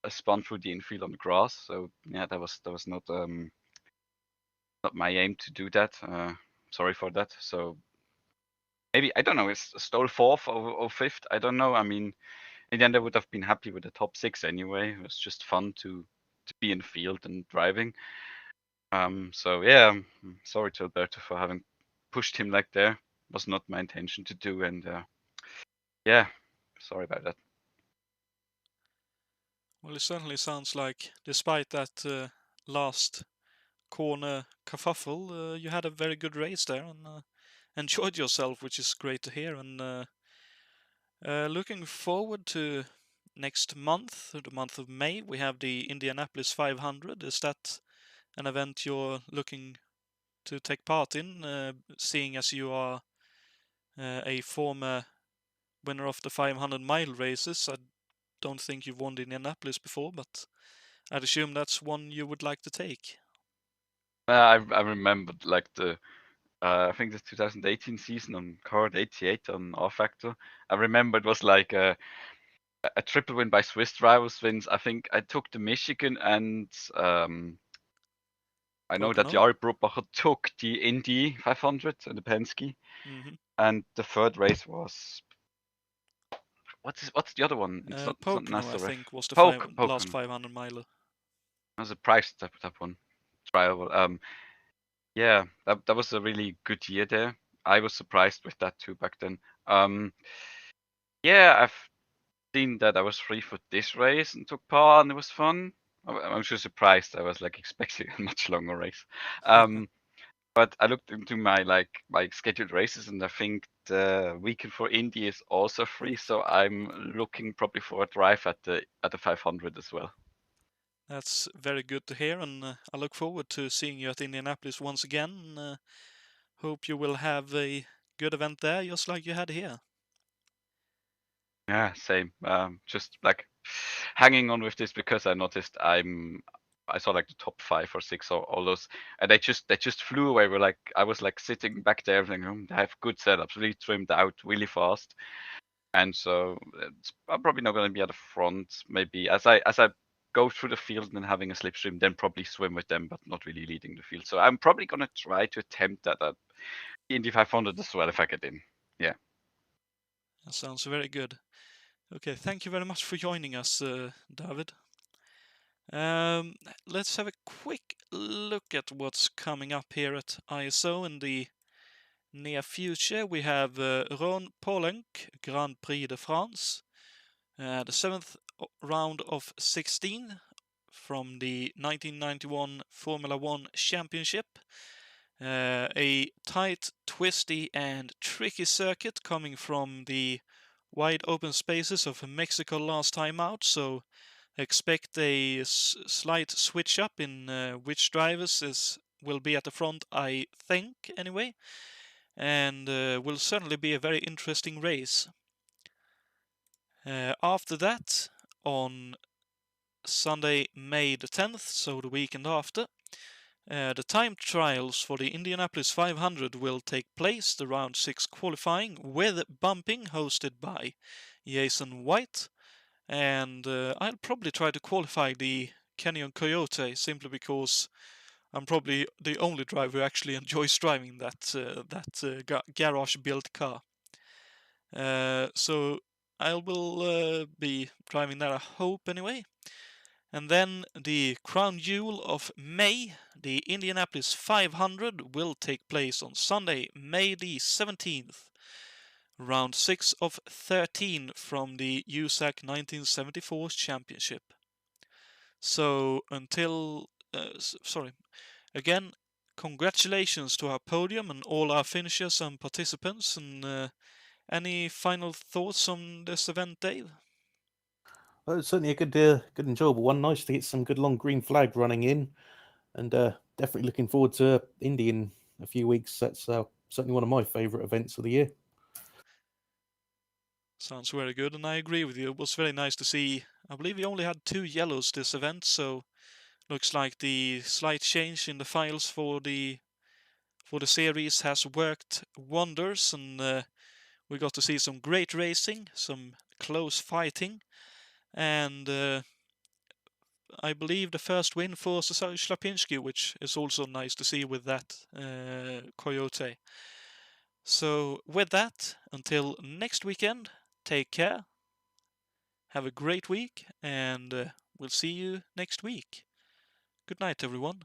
K: spun through the infield on the grass. So yeah, that was not my aim to do that. Sorry for that. So maybe, I don't know, it's stole fourth or fifth. I don't know. I mean, in the end, I would have been happy with the top 6 anyway. It was just fun to be in the field and driving. So yeah, I'm sorry to Alberto for having pushed him like there. Was not my intention to do, and yeah, sorry about that.
A: Well, it certainly sounds like, despite that last corner kerfuffle, you had a very good race there and enjoyed yourself, which is great to hear. And looking forward to next month, the month of May, we have the Indianapolis 500. Is that an event you're looking to take part in, seeing as you are a former winner of the 500-mile races? I don't think you've won the Indianapolis before, but I'd assume that's one you would like to take.
K: I remembered like I think the 2018 season on card 88 on R Factor. I remember it was like a triple win by Swiss drivers wins. I think I took the Michigan, and I know that Jari Brubacher took the Indy 500 and the Penske.
A: Mm-hmm.
K: And the third race was, what's the other one?
A: It's not I think, was the last 500 miler.
K: I was surprised that one trial. Yeah, that was a really good year there. I was surprised with that too back then. Yeah, I've seen that I was free for this race and took part, and it was fun. I'm just surprised. I was like expecting a much longer race. But I looked into my scheduled races, and I think the weekend for Indy is also free. So I'm looking probably for a drive at the 500 as well.
A: That's very good to hear, and I look forward to seeing you at Indianapolis once again. Hope you will have a good event there, just like you had here.
K: Yeah, same. Just like hanging on with this because I noticed I saw like the top 5 or 6 or all those, and they just flew away. I was like sitting back there thinking, they have good setups, really trimmed out really fast. And so I'm probably not going to be at the front. Maybe as I go through the field and having a slipstream, then probably swim with them, but not really leading the field. So I'm probably going to try to attempt that at Indy 500 as well if I get in. Yeah.
A: That sounds very good. Okay, thank you very much for joining us, David. Let's have a quick look at what's coming up here at ISO in the near future. We have Ron Poulenc, Grand Prix de France, the 7th round of 16 from the 1991 Formula One Championship. A tight, twisty and tricky circuit coming from the wide open spaces of Mexico last time out, so expect a slight switch up in which drivers will be at the front, I think, anyway, and will certainly be a very interesting race. After that, on Sunday, May the 10th, so the weekend after, the time trials for the Indianapolis 500 will take place, the round 6 qualifying, with bumping hosted by Jason White, and I'll probably try to qualify the Canyon Coyote simply because I'm probably the only driver who actually enjoys driving that garage-built car. So I will be driving that, I hope, anyway. And then the crown jewel of May, the Indianapolis 500, will take place on Sunday, May the 17th. Round 6 of 13 from the USAC 1974 Championship. So again, congratulations to our podium and all our finishers and participants. And any final thoughts on this event, Dave?
B: Well, it's certainly a good enjoyable one. Nice to get some good long green flag running in, and definitely looking forward to Indy in a few weeks. That's certainly one of my favourite events of the year.
A: Sounds very good, and I agree with you. It was very nice to see. I believe we only had 2 yellows this event, so looks like the slight change in the files for the series has worked wonders, and we got to see some great racing, some close fighting, and I believe the first win for Schlapinski, which is also nice to see with that Coyote. So with that, until next weekend, take care, have a great week, and we'll see you next week. Good night, everyone.